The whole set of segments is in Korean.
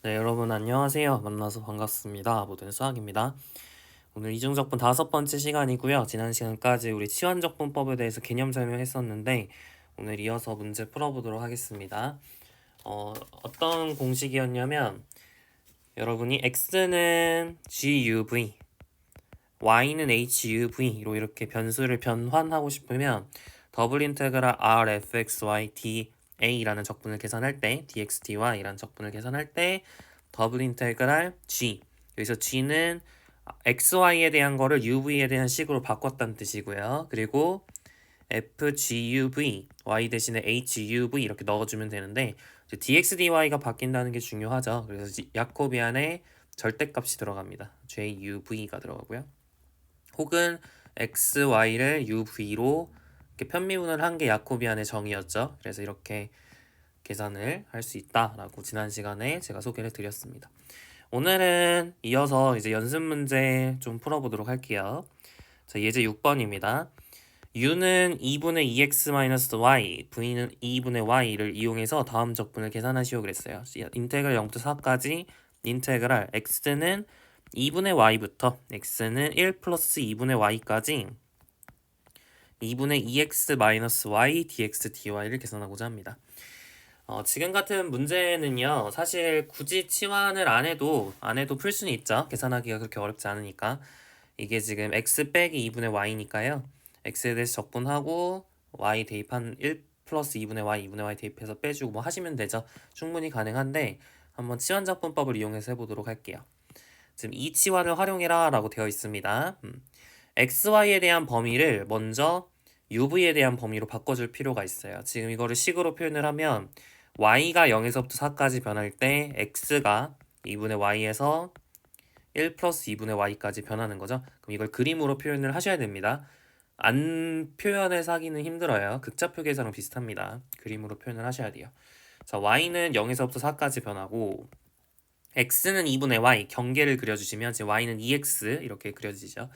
네, 여러분 안녕하세요. 만나서 반갑습니다. 모든 수학입니다. 오늘 이중적분 5번째 시간이고요. 지난 시간까지 우리 치환적분법에 대해서 개념 설명했었는데 오늘 이어서 문제 풀어보도록 하겠습니다. 어떤 공식이었냐면 여러분이 x는 guv, y는 huv로 이렇게 변수를 변환하고 싶으면 더블 인테그랄 r fxy da라는 적분을 계산할 때 dx dy라는 적분을 계산할 때 더블 인테그랄 g, 여기서 g는 xy에 대한 거를 uv에 대한 식으로 바꿨다는 뜻이고요. 그리고 fguv, y 대신에 huv 이렇게 넣어주면 되는데 dx dy가 바뀐다는 게 중요하죠. 그래서 야코비안에 절대값이 들어갑니다. juv가 들어가고요. 혹은 xy를 uv로 이렇게 편미분을 한 게 야코비안의 정의였죠. 그래서 이렇게 계산을 할 수 있다라고 지난 시간에 제가 소개를 드렸습니다. 오늘은 이어서 이제 연습 문제 좀 풀어보도록 할게요. 자, 예제 6번입니다. u는 2분의 2x-y, v는 2분의 y를 이용해서 다음 적분을 계산하시오 그랬어요. 인테그랄 0부터 4까지 인테그랄 x는 2분의 y부터 x는 1 플러스 2분의 y까지 2분의 2x-y dx dy를 계산하고자 합니다. 지금 같은 문제는요, 사실 굳이 치환을 안 해도 풀 수는 있죠. 계산하기가 그렇게 어렵지 않으니까. 이게 지금 x 빼기 2분의 y니까요. x에 대해서 적분하고 y 대입한 1 플러스 2분의 y, 2분의 y 대입해서 빼주고 뭐 하시면 되죠. 충분히 가능한데 한번 치환적분법을 이용해서 해보도록 할게요. 지금 이 치환을 활용해라 라고 되어 있습니다. xy에 대한 범위를 먼저 uv에 대한 범위로 바꿔줄 필요가 있어요. 지금 이거를 식으로 표현을 하면 y가 0에서부터 4까지 변할 때 x가 2분의 y에서 1 플러스 2분의 y까지 변하는 거죠. 그럼 이걸 그림으로 표현을 하셔야 됩니다. 안 표현해서 하기는 힘들어요. 극좌표 계산랑 비슷합니다. 그림으로 표현을 하셔야 돼요. 자, y는 0에서부터 4까지 변하고 x는 2분의 y, 경계를 그려주시면 지금 y는 2x 이렇게 그려지죠.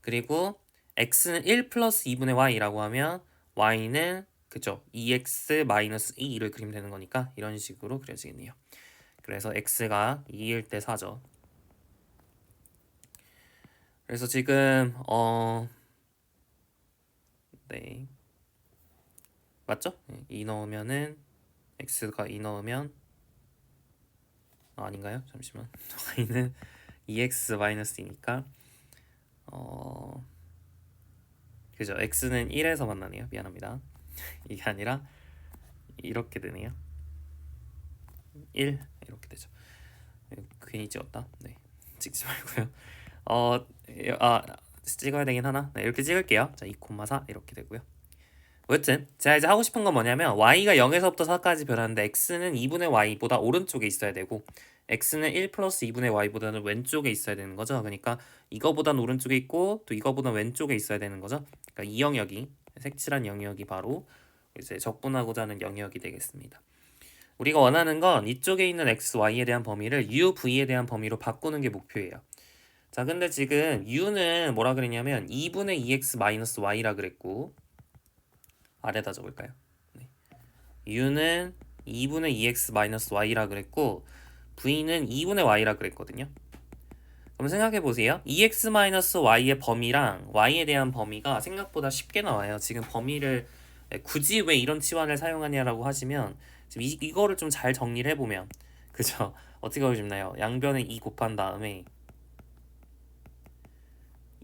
그리고 x는 1 플러스 2분의 y라고 하면 y는 그죠 2x 마이너스 2를 그리면 되는 거니까 이런 식으로 그려지겠네요. 그래서 x가 2일 때 4죠. 그래서 지금 네 맞죠? 2 넣으면은 x가 2 넣으면 아닌가요? 잠시만 y는 2x 마이너스 2니까 그죠? x는 1에서 만나네요. 미안합니다. 이게 아니라 이렇게 되네요. 1 이렇게 되죠. 괜히 찍었다. 네, 찍지 말고요. 찍어야 되긴 하나. 네, 이렇게 찍을게요. 자, 2,4 이렇게 되고요. 여튼 제가 이제 하고 싶은 건 뭐냐면 y가 0에서부터 4까지 변하는데 x는 2분의 y보다 오른쪽에 있어야 되고 x는 1 플러스 2분의 y보다는 왼쪽에 있어야 되는 거죠. 그러니까 이거보단 오른쪽에 있고 또 이거보단 왼쪽에 있어야 되는 거죠. 그러니까 이 영역이 색칠한 영역이 바로 이제 적분하고자 하는 영역이 되겠습니다. 우리가 원하는 건 이쪽에 있는 x, y에 대한 범위를 u, v에 대한 범위로 바꾸는 게 목표예요. 자, 근데 지금 u는 뭐라 그랬냐면 2분의 2x-y라 그랬고 아래다 적을까요? 네. u는 2분의 2x-y라 그랬고 v는 2분의 y라 그랬거든요. 그럼 생각해 보세요. 2x-y의 범위랑 y에 대한 범위가 생각보다 쉽게 나와요. 지금 범위를 굳이 왜 이런 치환을 사용하냐라고 하시면 지금 이거를 좀 잘 정리를 해보면 그죠? 어떻게 하고 싶나요? 양변에 2 곱한 다음에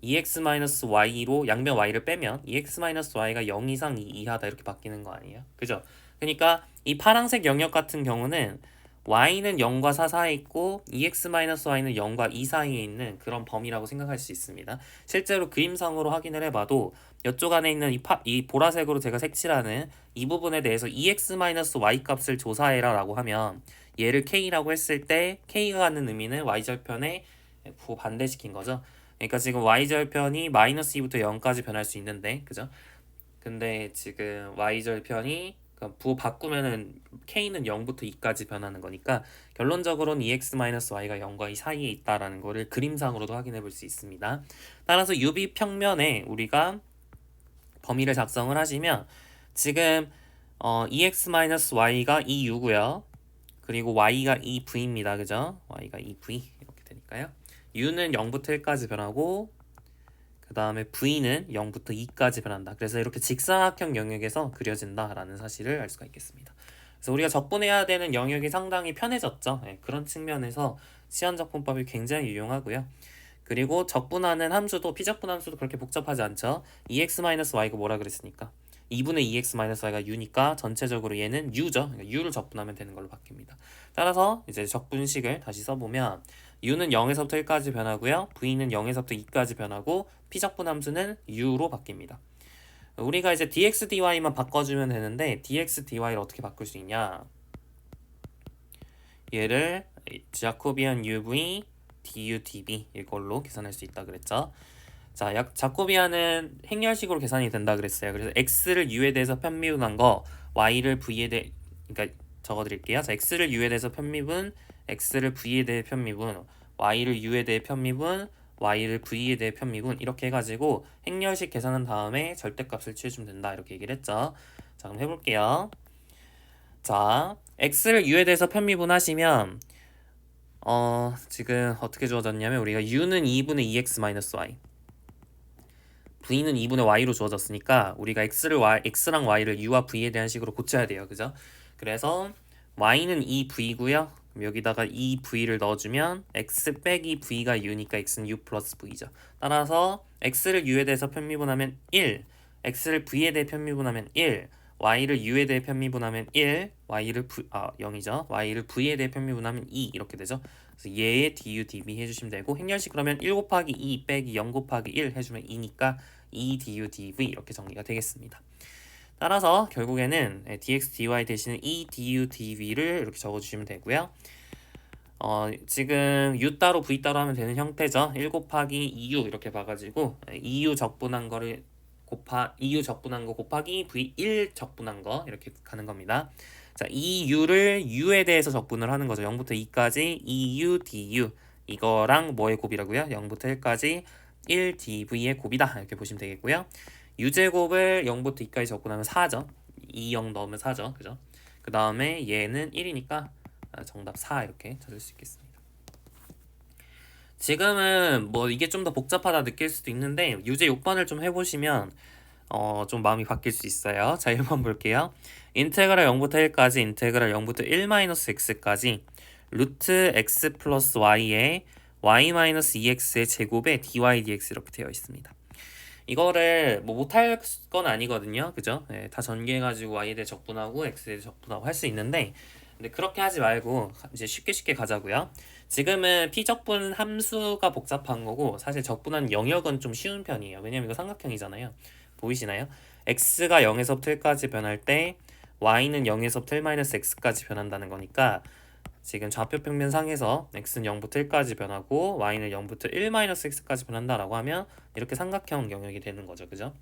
2x-y로 양변 y를 빼면 2x-y가 0 이상 2 이하다 이렇게 바뀌는 거 아니에요? 그죠? 그러니까 이 파란색 영역 같은 경우는 y는 0과 4 사이에 있고 2x-y는 0과 2 사이에 있는 그런 범위라고 생각할 수 있습니다. 실제로 그림상으로 확인을 해봐도 이쪽 안에 있는 이 보라색으로 제가 색칠하는 이 부분에 대해서 2x-y 값을 조사해라 라고 하면 얘를 k라고 했을 때 k가 갖는 의미는 y절편에 반대시킨 거죠. 그러니까 지금 y절편이 마이너스 2부터 0까지 변할 수 있는데 그죠? 근데 지금 y절편이 부호 바꾸면은 k는 0부터 2까지 변하는 거니까 결론적으로는 2x-y가 0과 2 사이에 있다라는 거를 그림상으로도 확인해 볼 수 있습니다. 따라서 UV 평면에 우리가 범위를 작성을 하시면 지금 2x-y가 2u고요. 그리고 y가 2v입니다. 그죠? y가 2v 이렇게 되니까요. u는 0부터 1까지 변하고 그 다음에 v는 0부터 2까지 변한다. 그래서 이렇게 직사각형 영역에서 그려진다라는 사실을 알 수가 있겠습니다. 그래서 우리가 적분해야 되는 영역이 상당히 편해졌죠. 네, 그런 측면에서 시한적분법이 굉장히 유용하고요. 그리고 적분하는 함수도 피적분 함수도 그렇게 복잡하지 않죠. 2x-y가 뭐라 그랬으니까 2분의 2x-y가 u니까 전체적으로 얘는 u죠. 그러니까 u를 적분하면 되는 걸로 바뀝니다. 따라서 이제 적분식을 다시 써보면 u는 0에서부터 1까지 변하고요. v는 0에서부터 2까지 변하고 피적분 함수는 u로 바뀝니다. 우리가 이제 dx, dy만 바꿔주면 되는데 dx, dy를 어떻게 바꿀 수 있냐? 얘를 자코비안 uv du dv 이걸로 계산할 수 있다 그랬죠. 자, 자코비안은 행렬식으로 계산이 된다 그랬어요. 그래서 x를 u에 대해서 편미분한 거 y를 v에 대해 그러니까 적어드릴게요. 자, x를 u에 대해서 편미분, x를 v에 대해 편미분, y를 u에 대해 편미분, y를 v에 대해 편미분 이렇게 해가지고 행렬식 계산한 다음에 절대값을 취해주면 된다 이렇게 얘기를 했죠. 자, 그럼 해볼게요. 자, x를 u에 대해서 편미분하시면 지금 어떻게 주어졌냐면 우리가 u는 2분의 2x-y v는 2분의 y로 주어졌으니까 우리가 x랑 y를 u와 v에 대한 식으로 고쳐야 돼요. 그죠? 그래서 y는 2v고요. 그럼 여기다가 2v를 넣어주면 x 빼기 v가 u니까 x는 u 플러스 v죠. 따라서 x를 u에 대해서 편미분하면 1, x를 v에 대해 편미분하면 1, y를 u에 대해 편미분하면 1, 0이죠. y를 v에 대해 편미분하면 2 이렇게 되죠. 그래서 얘의 du, dv 해주시면 되고 행렬식 그러면 1 곱하기 2 빼기 0 곱하기 1 해주면 2니까 2 du, dv 이렇게 정리가 되겠습니다. 따라서 결국에는 dx, dy 대신에 2 du, dv를 이렇게 적어주시면 되고요. 지금 u 따로 v 따로 하면 되는 형태죠. 1 곱하기 2u 이렇게 봐가지고 2u 적분한 거 곱하기 v1 적분한 거 이렇게 가는 겁니다. 자, 이 u를 u에 대해서 적분을 하는 거죠. 0부터 2까지 2u du 이거랑 뭐의 곱이라고요? 0부터 1까지 1 dv의 곱이다 이렇게 보시면 되겠고요. u제곱을 0부터 2까지 적분하면 4죠. 2, 0 넣으면 4죠. 그죠? 그 다음에 얘는 1이니까 정답 4 이렇게 찾을 수 있겠습니다. 지금은 뭐 이게 좀 더 복잡하다 느낄 수도 있는데 유제 6번을 좀 해보시면 좀 마음이 바뀔 수 있어요. 자, 1번 볼게요. 인테그랄 0부터 1까지 인테그랄 0부터 1-x까지 루트 x 플러스 y에 y-2x의 제곱에 dy dx 이렇게 되어 있습니다. 이거를 뭐 못할 건 아니거든요. 그죠? 네, 다 전개해가지고 y에 대해 적분하고 x에 대해 적분하고 할 수 있는데 근데 그렇게 하지 말고 이제 쉽게 가자고요. 지금은 피적분 함수가 복잡한 거고 사실 적분한 영역은 좀 쉬운 편이에요. 왜냐면 이거 삼각형이잖아요. 보이시나요? x가 0에서부터 1까지 변할 때 y는 0에서부터 1-x까지 변한다는 거니까 지금 좌표 평면상에서 x는 0부터 1까지 변하고 y는 0부터 1-x까지 변한다라고 하면 이렇게 삼각형 영역이 되는 거죠. 그죠?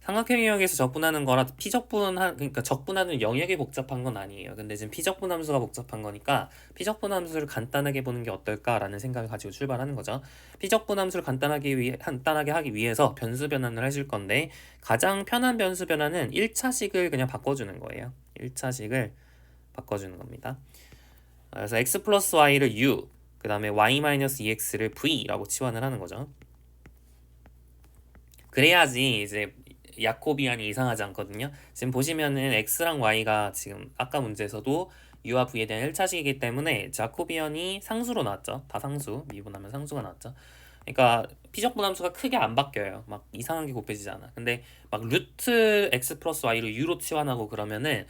삼각형 영역에서 적분하는 거라 그러니까 적분하는 영역이 복잡한 건 아니에요. 근데 지금 피적분 함수가 복잡한 거니까 피적분 함수를 간단하게 보는 게 어떨까라는 생각을 가지고 출발하는 거죠. 피적분 함수를 간단하게 하기 위해서 변수 변환을 해줄 건데 가장 편한 변수 변환은 1차식을 그냥 바꿔주는 거예요. 1차식을 바꿔주는 겁니다. 그래서 x 플러스 y를 u, 그 다음에 y-2x를 v라고 치환을 하는 거죠. 그래야지 이제 야코비안이 이상하지 않거든요. 지금 보시면은 x랑 y가 지금 아까 문제에서도 u와 v에 대한 1차식이기 때문에 자코비안이 상수로 나왔죠. 다 상수, 미분하면 상수가 나왔죠. 그러니까 피적분 함수가 크게 안 바뀌어요. 막 이상한 게 곱해지지 않아. 근데 막 루트 x 플러스 y를 u로 치환하고 그러면은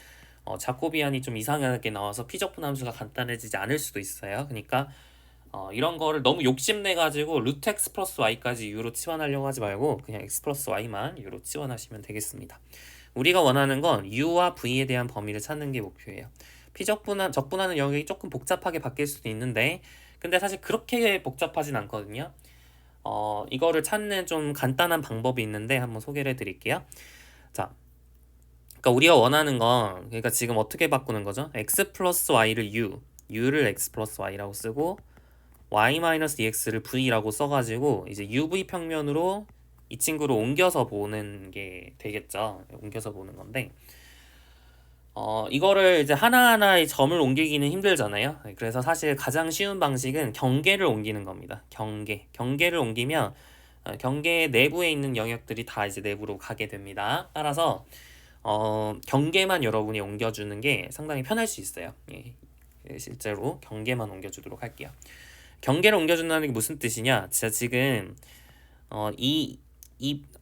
자코비안이 좀 이상하게 나와서 피적분 함수가 간단해지지 않을 수도 있어요. 그러니까 이런 거를 너무 욕심내가지고 루트 x 플러스 y까지 u로 치환하려고 하지 말고 그냥 x 플러스 y만 u로 치환하시면 되겠습니다. 우리가 원하는 건 u와 v에 대한 범위를 찾는 게 목표예요. 적분하는 영역이 조금 복잡하게 바뀔 수도 있는데 근데 사실 그렇게 복잡하진 않거든요. 이거를 찾는 좀 간단한 방법이 있는데 한번 소개를 해드릴게요. 자, 그러니까 우리가 원하는 건 그러니까 지금 어떻게 바꾸는 거죠? x 플러스 y를 u를 x 플러스 y라고 쓰고 y-dx를 v라고 써가지고 이제 uv 평면으로 이 친구를 옮겨서 보는 게 되겠죠. 옮겨서 보는 건데 이거를 이제 하나하나의 점을 옮기기는 힘들잖아요. 그래서 사실 가장 쉬운 방식은 경계를 옮기는 겁니다. 경계를 옮기면 경계 내부에 있는 영역들이 다 이제 내부로 가게 됩니다. 따라서 경계만 여러분이 옮겨주는 게 상당히 편할 수 있어요. 예, 실제로 경계만 옮겨주도록 할게요. 경계를 옮겨준다는 게 무슨 뜻이냐? 진짜 지금 이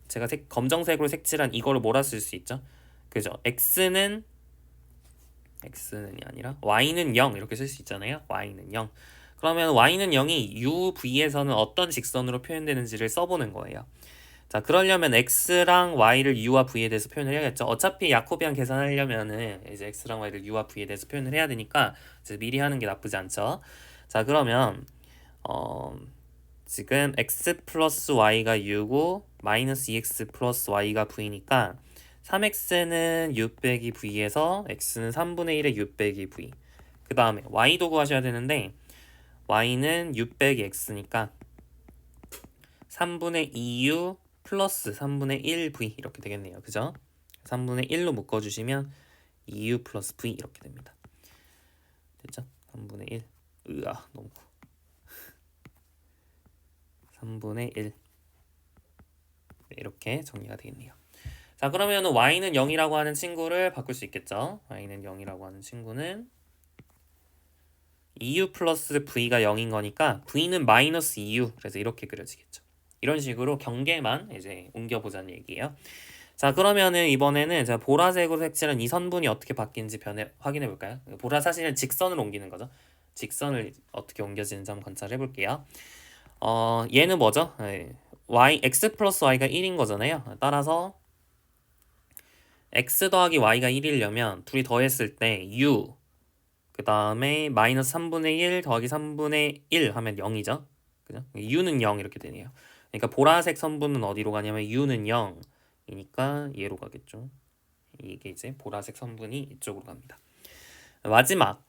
제가 검정색으로 색칠한 이거를 뭐라 쓸 수 있죠? 그죠? x는이 아니라 y는 0 이렇게 쓸 수 있잖아요. y는 0. 그러면 y는 0이 UV에서는 어떤 직선으로 표현되는지를 써보는 거예요. 자, 그러려면 x랑 y를 u와 v에 대해서 표현을 해야겠죠. 어차피 야코비안 계산하려면은 이제 x랑 y를 u와 v에 대해서 표현을 해야 되니까 이제 미리 하는 게 나쁘지 않죠. 자, 그러면 지금 x 플러스 y가 u고 마이너스 2x 플러스 y가 v니까 3x는 6 빼기 v에서 x는 3분의 1의 6 빼기 v. 그 다음에 y도 구하셔야 되는데 y는 6 빼기 x니까 3분의 2u 플러스 3분의 1v 이렇게 되겠네요. 그죠? 3분의 1로 묶어주시면 2u 플러스 v 이렇게 됩니다. 됐죠? 3분의 1. 으아, 너무 커. 3분의 1. 네, 이렇게 정리가 되겠네요. 자, 그러면 y는 0이라고 하는 친구를 바꿀 수 있겠죠? y는 0이라고 하는 친구는 2u 플러스 v가 0인 거니까 v는 마이너스 2u. 그래서 이렇게 그려지겠죠. 이런 식으로 경계만 이제 옮겨보자는 얘기예요. 자, 그러면은 이번에는 제가 보라색으로 색칠한 이 선분이 어떻게 바뀐지 확인해 볼까요? 보라 사실은 직선을 옮기는 거죠. 직선을 어떻게 옮겨지는지 한번 관찰해 볼게요. 얘는 뭐죠? x 플러스 y가 1인 거잖아요. 따라서 x 더하기 y가 1이려면 둘이 더했을 때 u 그 다음에 마이너스 3분의 1 더하기 3분의 1 하면 0이죠. 그죠? u는 0 이렇게 되네요. 그러니까 보라색 선분은 어디로 가냐면 u는 0이니까 얘로 가겠죠. 이게 이제 보라색 선분이 이쪽으로 갑니다. 마지막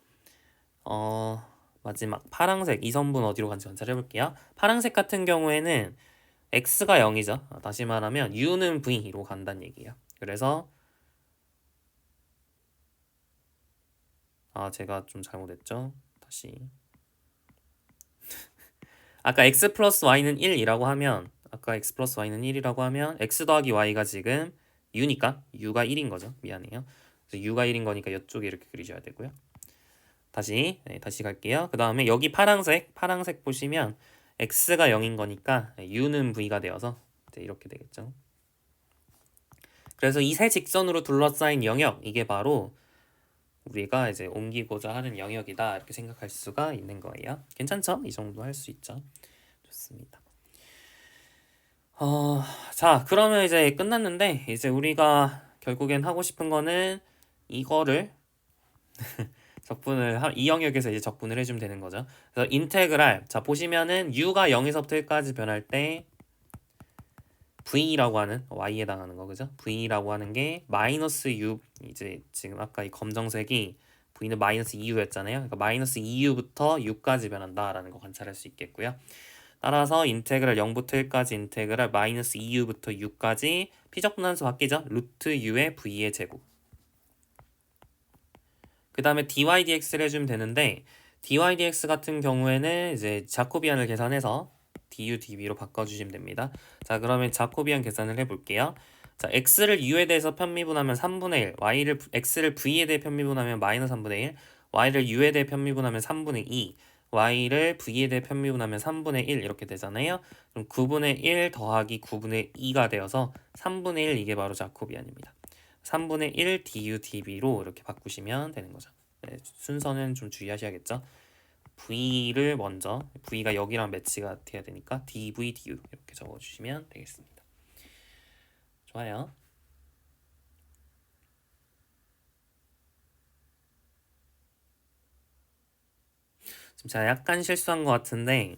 파랑색 이 선분 어디로 간지 관찰해 볼게요. 파랑색 같은 경우에는 x가 0이죠. 다시 말하면 u는 v로 간다는 얘기예요. 그래서 제가 좀 잘못했죠. 다시 아까 x 플러스 y는 1이라고 하면 x 더하기 y가 지금 u니까 u가 1인 거죠. 미안해요. 그래서 u가 1인 거니까 이쪽에 이렇게 그리셔야 되고요. 다시 갈게요. 그 다음에 여기 파랑색 보시면 x가 0인 거니까 u는 v가 되어서 이제 이렇게 되겠죠. 그래서 이 세 직선으로 둘러싸인 영역 이게 바로 우리가 이제 옮기고자 하는 영역이다 이렇게 생각할 수가 있는 거예요. 괜찮죠? 이 정도 할 수 있죠. 좋습니다. 자, 그러면 이제 끝났는데 이제 우리가 결국엔 하고 싶은 거는 이거를 이 영역에서 이제 적분을 해주면 되는 거죠. 그래서 인테그랄 자 보시면은 u가 0에서부터 1까지 변할 때 v라고 하는 y에 해당하는 거 그죠? v라고 하는 게 마이너스 u 이제 지금 아까 이 검정색이 v는 마이너스 2u였잖아요. 그러니까 마이너스 2u부터 6까지 변한다라는 거 관찰할 수 있겠고요. 따라서 인테그랄 0부터 1까지 인테그랄 마이너스 2u부터 6까지 피적분함수 바뀌죠? 루트 u의 v의 제곱. 그 다음에 dy dx를 해주면 되는데 dy dx 같은 경우에는 이제 자코비안을 계산해서 du dv로 바꿔주시면 됩니다. 자, 그러면 자코비안 계산을 해볼게요. 자, x를 u에 대해서 편미분하면 3분의 1, x를 v에 대해 편미분하면 마이너스 3분의 1, y를 u에 대해 편미분하면 3분의 2, y를 v에 대해 편미분하면 3분의 1 이렇게 되잖아요. 그럼 9분의 1 더하기 9분의 2가 되어서 3분의 1 이게 바로 자코비안입니다. 3분의 1 du dv로 이렇게 바꾸시면 되는 거죠. 네, 순서는 좀 주의하셔야겠죠. v를 먼저 v가 여기랑 매치가 돼야 되니까 dv du 이렇게 적어주시면 되겠습니다. 좋아요. 지금 제가 약간 실수한 것 같은데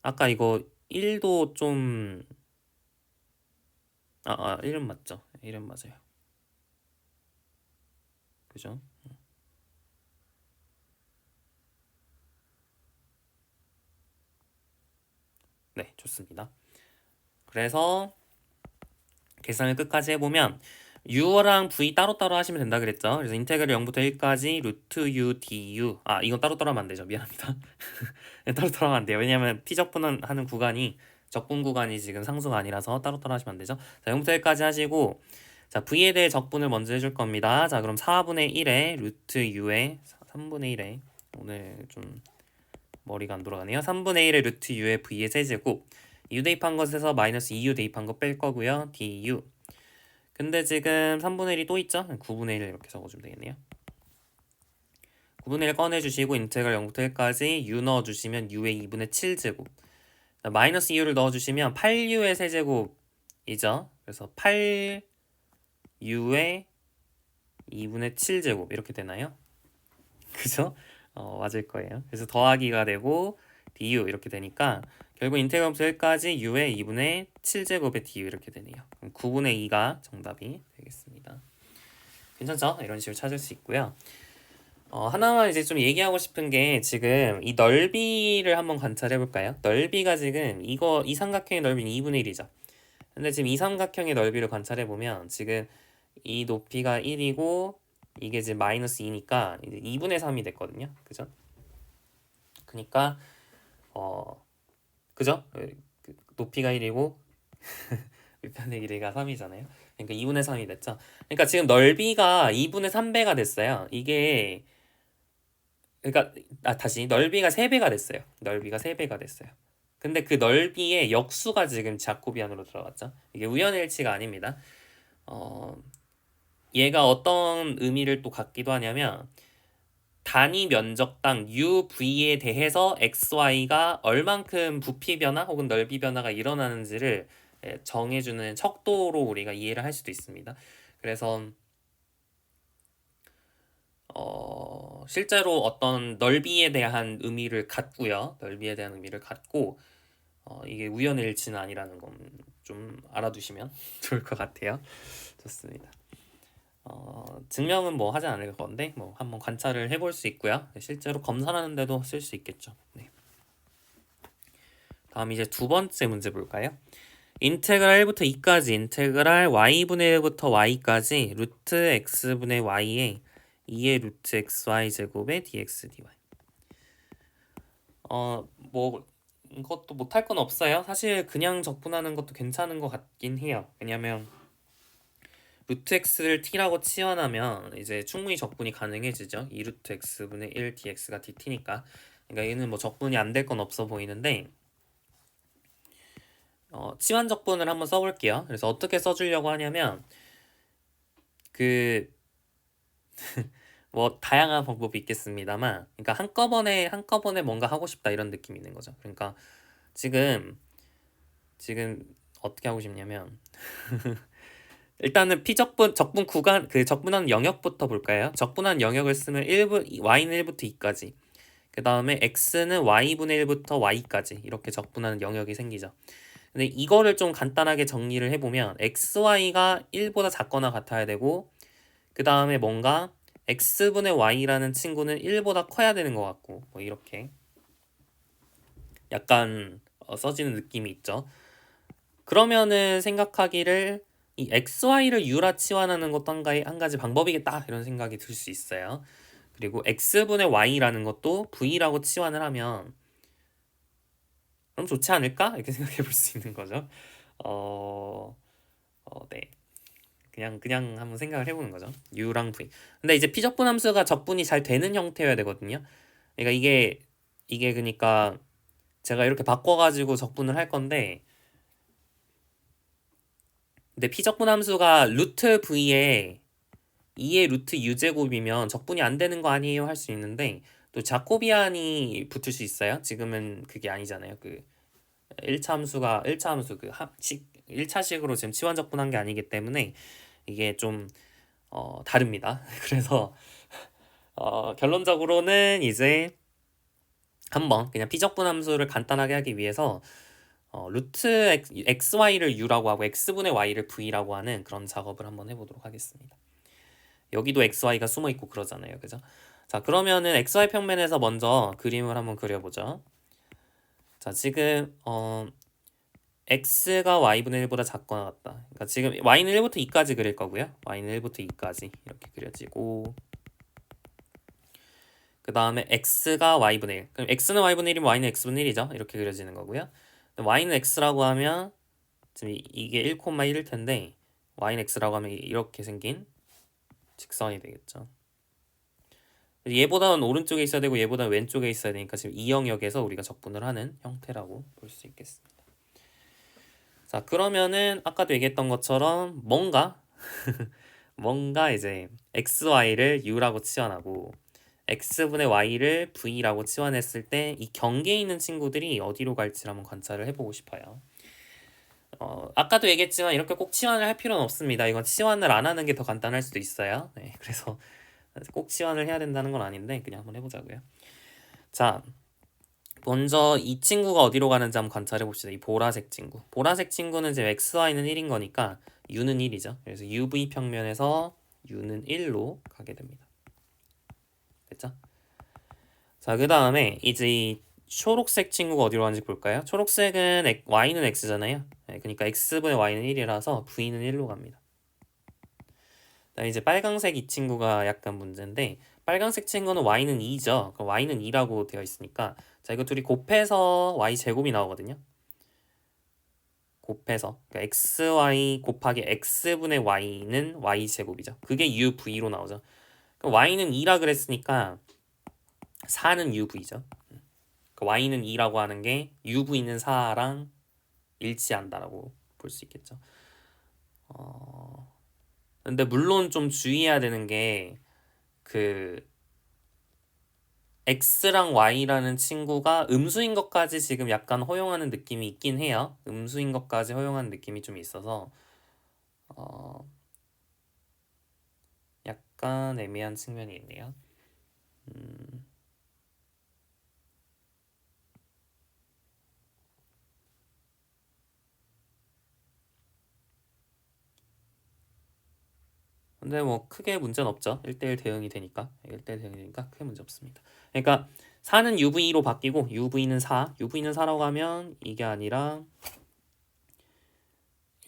아까 이거 1도 좀 1은 맞죠? 1은 맞아요. 그죠? 네, 좋습니다. 그래서 계산을 끝까지 해보면 u랑 v 따로따로 하시면 된다 그랬죠. 그래서 인테그랄 0부터 1까지 루트 u du. 아, 이건 따로따로 하면 안 되죠. 미안합니다. 따로따로 하면 안 돼요. 왜냐면 피적분하는 구간이 적분 구간이 지금 상수가 아니라서 따로따로 하시면 안 되죠. 자, 0부터 1까지 하시고, 자, v에 대해 적분을 먼저 해줄 겁니다. 자, 그럼 4분의 1에 루트 u에 3분의 1에 오늘 좀 머리가 안 돌아가네요. 3분의 1의 루트 u의 v의 세제곱. u 대입한 것에서 마이너스 2u 대입한 거 뺄 거고요. du. 근데 지금 3분의 1이 또 있죠? 9분의 1 이렇게 적어주면 되겠네요. 9분의 1 꺼내주시고 인테그랄 0부터 1까지 u 넣어주시면 u의 2분의 7제곱. 마이너스 2u를 넣어주시면 8u의 세제곱이죠. 그래서 8u의 2분의 7제곱 이렇게 되나요? 그죠? 맞을 거예요. 그래서 더하기가 되고 du 이렇게 되니까 결국 인테그랄 1까지 u의 2분의 7제곱의 du 이렇게 되네요. 그럼 9분의 2가 정답이 되겠습니다. 괜찮죠? 이런 식으로 찾을 수 있고요. 하나만 이제 좀 얘기하고 싶은 게 지금 이 넓이를 한번 관찰해 볼까요? 넓이가 지금 이 삼각형의 넓이는 2분의 1이죠. 근데 지금 이 삼각형의 넓이를 관찰해 보면 지금 이 높이가 1이고 이게 지금 마이너스 2니까 이제 2분의 3이 됐거든요. 그죠? 그러니까 그죠? 높이가 1이고 밑편의 길이가 3이잖아요. 그러니까 2분의 3이 됐죠. 그러니까 지금 넓이가 2분의 3배가 됐어요. 이게 그러니까 다시 넓이가 3배가 됐어요. 넓이가 3배가 됐어요. 근데 그 넓이의 역수가 지금 자코비안으로 들어갔죠. 이게 우연의 일치가 아닙니다. 얘가 어떤 의미를 또 갖기도 하냐면 단위 면적당 UV에 대해서 XY가 얼만큼 부피 변화 혹은 넓이 변화가 일어나는지를 정해주는 척도로 우리가 이해를 할 수도 있습니다. 그래서 실제로 어떤 넓이에 대한 의미를 갖고요. 넓이에 대한 의미를 갖고 이게 우연의 일치는 아니라는 건 좀 알아두시면 좋을 것 같아요. 좋습니다. 증명은 뭐 하지 않을 건데 뭐 한번 관찰을 해볼 수 있고요. 실제로 검사하는데도 쓸 수 있겠죠. 네. 다음 이제 두 번째 문제 볼까요? 인테그랄 1부터 2까지 인테그랄 y분의 1부터 y까지 루트 x분의 y에 2의 루트 xy 제곱의 dx dy. 뭐 이것도 못할 건 없어요. 사실 그냥 적분하는 것도 괜찮은 것 같긴 해요. 왜냐면 루트 x를 t라고 치환하면 이제 충분히 적분이 가능해지죠. 2 루트 x분의 1 dx가 dt니까. 그러니까 얘는 뭐 적분이 안 될 건 없어 보이는데 치환 적분을 한번 써볼게요. 그래서 어떻게 써주려고 하냐면 뭐 다양한 방법이 있겠습니다만, 그러니까 한꺼번에 뭔가 하고 싶다 이런 느낌이 있는 거죠. 그러니까 지금 어떻게 하고 싶냐면 일단은 적분 구간 적분하는 영역부터 볼까요? 적분한 영역을 쓰면 y는 1부터 2까지. 그 다음에 x는 y분의 1부터 y까지 이렇게 적분하는 영역이 생기죠. 근데 이거를 좀 간단하게 정리를 해보면 xy가 1보다 작거나 같아야 되고 그 다음에 뭔가 x분의 y라는 친구는 1보다 커야 되는 것 같고 뭐 이렇게 약간 써지는 느낌이 있죠. 그러면은 생각하기를 이 xy를 u라 치환하는 것도 한 가지 방법이겠다 이런 생각이 들 수 있어요. 그리고 x분의 y라는 것도 v라고 치환을 하면 그럼 좋지 않을까? 이렇게 생각해 볼 수 있는 거죠. 네. 그냥 한번 생각을 해보는 거죠. u랑 v. 근데 이제 피적분 함수가 적분이 잘 되는 형태여야 되거든요. 그러니까 이게 그러니까 제가 이렇게 바꿔가지고 적분을 할 건데 근데 피적분 함수가 루트 v에 2의 루트 u제곱이면 적분이 안 되는 거 아니에요? 할 수 있는데 또 자코비안이 붙을 수 있어요. 지금은 그게 아니잖아요. 그 1차 함수 1차식으로 지금 치환 적분한 게 아니기 때문에 이게 좀 다릅니다. 그래서 결론적으로는 이제 한번 그냥 피적분 함수를 간단하게 하기 위해서 루트 xy를 u라고 하고 x분의 y를 v라고 하는 그런 작업을 한번 해보도록 하겠습니다. 여기도 xy가 숨어있고 그러잖아요. 그죠? 자, 그러면은 xy 평면에서 먼저 그림을 한번 그려보죠. 자, 지금 x가 y분의 1보다 작거나 같다. 그러니까 지금 y는 1부터 2까지 그릴 거고요. y는 1부터 2까지 이렇게 그려지고, 그 다음에 x가 y분의 1. 그럼 x는 y분의 1이면 y는 x분의 1이죠. 이렇게 그려지는 거고요. y는 x라고 하면 지금 이게 1,1일 텐데 y는 x라고 하면 이렇게 생긴 직선이 되겠죠. 얘보다는 오른쪽에 있어야 되고 얘보다는 왼쪽에 있어야 되니까 지금 이 영역에서 우리가 적분을 하는 형태라고 볼 수 있겠습니다. 자, 그러면은 아까도 얘기했던 것처럼 뭔가 이제 xy를 u라고 치환하고 x분의 y를 v라고 치환했을 때 이 경계에 있는 친구들이 어디로 갈지 한번 관찰을 해보고 싶어요. 아까도 얘기했지만 이렇게 꼭 치환을 할 필요는 없습니다. 이건 치환을 안 하는 게 더 간단할 수도 있어요. 네, 그래서 꼭 치환을 해야 된다는 건 아닌데 그냥 한번 해보자고요. 자, 먼저 이 친구가 어디로 가는지 한번 관찰해 봅시다. 이 보라색 친구. 보라색 친구는 지금 xy는 1인 거니까 u는 1이죠. 그래서 uv 평면에서 u는 1로 가게 됩니다. 됐죠? 자, 그 다음에 이제 이 초록색 친구가 어디로 가는지 볼까요? 초록색은 y는 x잖아요. 네, 그러니까 x분의 y는 1이라서 v는 1로 갑니다. 그다음에 이제 빨강색 이 친구가 약간 문제인데, 빨강색 친구는 y는 2죠. 그럼 y는 2라고 되어 있으니까, 자, 이거 둘이 곱해서 y제곱이 나오거든요. 곱해서, 그러니까 xy 곱하기 x분의 y는 y제곱이죠. 그게 uv로 나오죠. 그럼 y는 2라 그랬으니까 4는 uv죠. 그 y는 2라고 하는 게 uv는 4랑 일치한다라고 볼 수 있겠죠. 근데 물론 좀 주의해야 되는 게 그 x랑 y라는 친구가 음수인 것까지 지금 약간 허용하는 느낌이 있긴 해요. 음수인 것까지 허용하는 느낌이 좀 있어서 약간 애매한 측면이 있네요. 근데 뭐 크게 문제는 없죠. 1대1 대응이 되니까. 1대1 대응이 되니까 크게 문제 없습니다. 그러니까 4는 UV로 바뀌고 UV는 4. UV는 4라고 하면 이게 아니라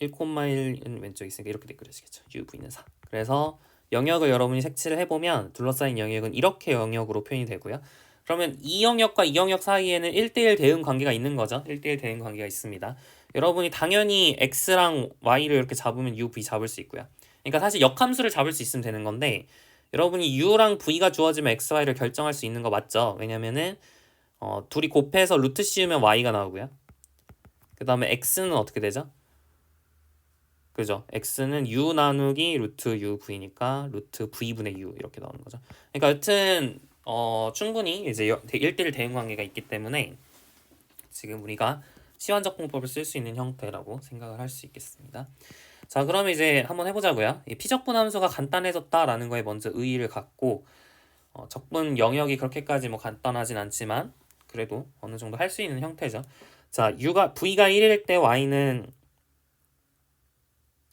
1,1은 왼쪽에 있으니까 이렇게 그려지겠죠. UV는 4. 그래서 영역을 여러분이 색칠을 해보면 둘러싸인 영역은 이렇게 영역으로 표현이 되고요. 그러면 이 영역과 이 영역 사이에는 1대1 대응 관계가 있는 거죠. 1대1 대응 관계가 있습니다. 여러분이 당연히 x랑 y를 이렇게 잡으면 u, v 잡을 수 있고요. 그러니까 사실 역함수를 잡을 수 있으면 되는 건데, 여러분이 u랑 v가 주어지면 x, y를 결정할 수 있는 거 맞죠? 왜냐면은 둘이 곱해서 루트 씌우면 y가 나오고요. 그 다음에 x는 어떻게 되죠? 그죠? x는 u 나누기 루트 uv니까 루트 v분의 u 이렇게 나오는 거죠. 그러니까 여튼 충분히 이제 1대1 대응 관계가 있기 때문에 지금 우리가 시환적분법을 쓸 수 있는 형태라고 생각을 할 수 있겠습니다. 자, 그럼 이제 한번 해보자고요. 이 피적분 함수가 간단해졌다라는 거에 먼저 의의를 갖고 적분 영역이 그렇게까지 뭐 간단하진 않지만 그래도 어느 정도 할 수 있는 형태죠. 자, v가 1일 때 y는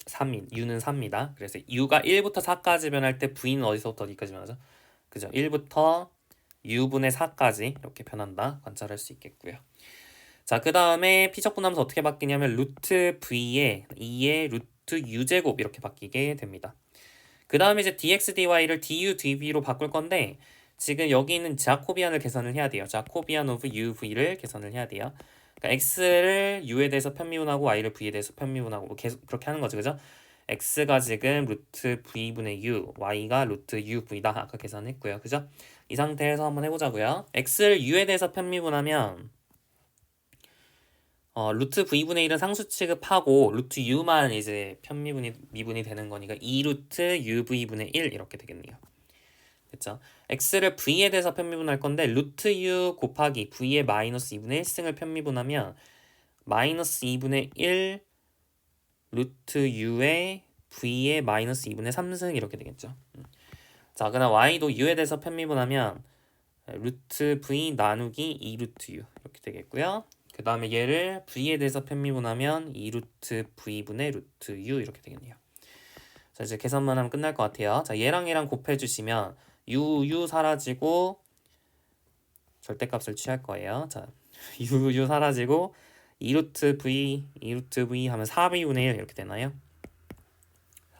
3, u는 3입니다. 그래서 u가 1부터 4까지 변할 때 v는 어디서부터 어디까지 변하죠? 그죠? 1부터 u분의 4까지 이렇게 변한다. 관찰할 수 있겠고요. 자, 그 다음에 피적분함수 어떻게 바뀌냐면 루트 v에 2의 루트 u제곱 이렇게 바뀌게 됩니다. 그 다음에 이제 dx dy를 du dv로 바꿀 건데 지금 여기 있는 자코비안을 계산을 해야 돼요. 자코비안 오브 uv를 계산을 해야 돼요. 그러니까 x를 u에 대해서 편미분하고 y를 v에 대해서 편미분하고 계속 그렇게 하는 거죠. 그죠? x가 지금 루트 v분의 u, y가 루트 uv다. 아까 계산했고요. 그죠? 이 상태에서 한번 해보자고요. x를 u에 대해서 편미분하면 루트 v분의 1은 상수 취급하고 루트 u만 이제 미분이 되는 거니까 2루트 uv분의 1 이렇게 되겠네요. 됐죠? x를 v에 대해서 편미분할 건데 루트 u 곱하기 v의 마이너스 2분의 1승을 편미분하면 마이너스 2분의 1 루트 u의 v의 마이너스 2분의 3승 이렇게 되겠죠. 자, 그다음 y도 u에 대해서 편미분하면 루트 v 나누기 2루트 u 이렇게 되겠고요. 그 다음에 얘를 v에 대해서 편미분하면 2루트 v분의 루트 u 이렇게 되겠네요. 자, 이제 계산만 하면 끝날 것 같아요. 자, 얘랑 얘랑 곱해주시면 u 사라지고 절대값을 취할 거예요. 자, u 사라지고 2루트 V 하면 4V분의 1 이렇게 되나요?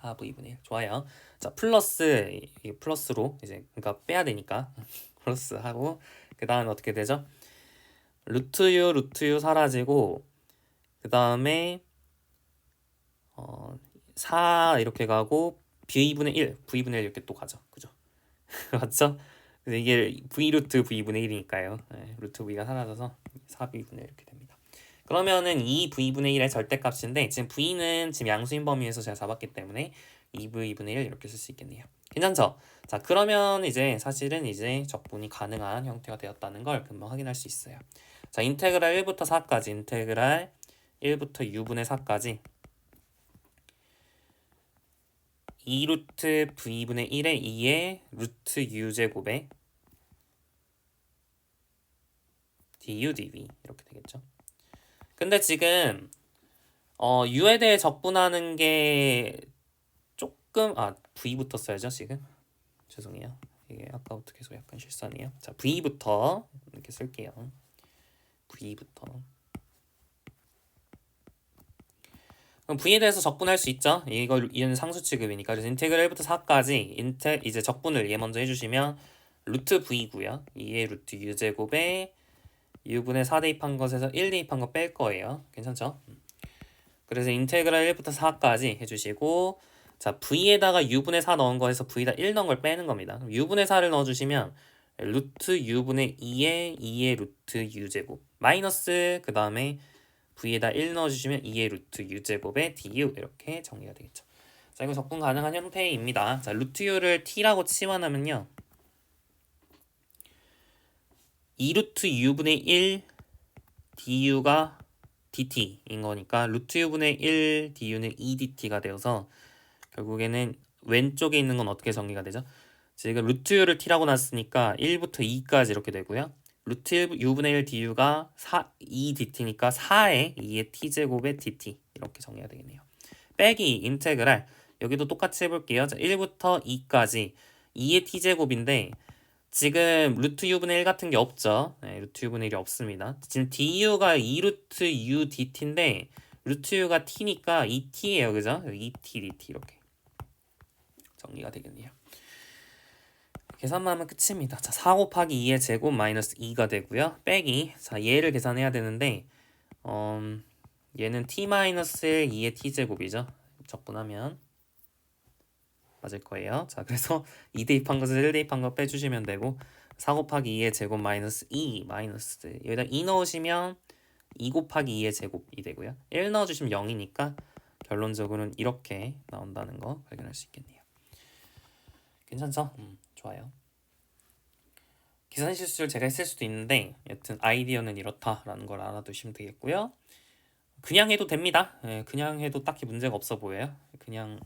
4V분의 1 좋아요. 자 플러스 이 플러스로 이제 그러니까 빼야 되니까 플러스 하고 그 다음에 어떻게 되죠? 루트 U 사라지고 그 다음에 4 이렇게 가고 V분의 1 이렇게 또 가죠. 그죠? 맞죠? 그래서 이게 V 루트 V분의 1이니까요. 네, 루트 V가 사라져서 4V분의 1 이렇게 됩니다. 그러면은 2V분의 1의 절대값인데 지금 V는 지금 양수인 범위에서 제가 잡았기 때문에 2V분의 1 이렇게 쓸 수 있겠네요. 괜찮죠? 자 그러면 이제 사실은 이제 적분이 가능한 형태가 되었다는 걸 금방 확인할 수 있어요. 자 인테그랄 1부터 4까지 인테그랄 1부터 U분의 4까지 2루트 V분의 1의 2의 루트 U제곱에 du dv 이렇게 되겠죠. 근데 지금 u에 대해 적분하는 게 조금 v부터 써야죠 지금. 죄송해요. 이게 아까부터 계속 약간 실수하네요. 자 v부터 이렇게 쓸게요. v부터. 그럼 v에 대해서 적분할 수 있죠. 이건 상수 취급이니까. 그래서 인테그랄 1부터 4까지 이제 적분을 얘 먼저 해주시면 루트 v고요. 2의 루트 u제곱에 u분의 4 대입한 것에서 1 대입한 거 뺄 거예요. 괜찮죠? 그래서 인테그랄 1부터 4까지 해주시고 자 v에다가 u분의 4 넣은 거에서 v에다 1 넣은 걸 빼는 겁니다. u분의 4를 넣어주시면 루트 u분의 2의 루트 u제곱 마이너스 그 다음에 v에다 1 넣어주시면 2의 루트 u제곱의 du 이렇게 정리가 되겠죠. 자 이거 적분 가능한 형태입니다. 자 루트 u를 t라고 치환하면요 2루트 u분의 1 du가 dt인 거니까 루트 u분의 1 du는 2dt가 되어서 결국에는 왼쪽에 있는 건 어떻게 정리가 되죠? 지금 루트 u를 t라고 놨으니까 1부터 2까지 이렇게 되고요. 루트 u분의 1 du가 2dt니까 4의 2의 t제곱의 dt 이렇게 정리가 되겠네요. 빼기 인테그랄 여기도 똑같이 해볼게요. 자, 1부터 2까지 2의 t제곱인데 지금 루트 u분의 1 같은 게 없죠. 네, 루트 u분의 1이 없습니다. 지금 du가 2루트 u dt인데 루트 u가 t니까 2t예요. 그죠? 2t dt 이렇게 정리가 되겠네요. 계산만 하면 끝입니다. 자, 4 곱하기 2의 제곱 마이너스 2가 되고요. 빼기 자 얘를 계산해야 되는데 얘는 t 마이너스 2의 t제곱이죠. 적분하면 맞을 거예요. 자 그래서 2 대입한 것을 1 대입한 거 빼주시면 되고 4 곱하기 2의 제곱 마이너스 2 마이너스 여기다 2 넣으시면 2 곱하기 2의 제곱이 되고요. 1 넣어주시면 0이니까 결론적으로는 이렇게 나온다는 거 발견할 수 있겠네요. 괜찮죠? 좋아요. 계산 실수를 제가 했을 수도 있는데 여튼 아이디어는 이렇다라는 걸 알아두시면 되겠고요. 그냥 해도 됩니다. 예, 그냥 해도 딱히 문제가 없어 보여요. 그냥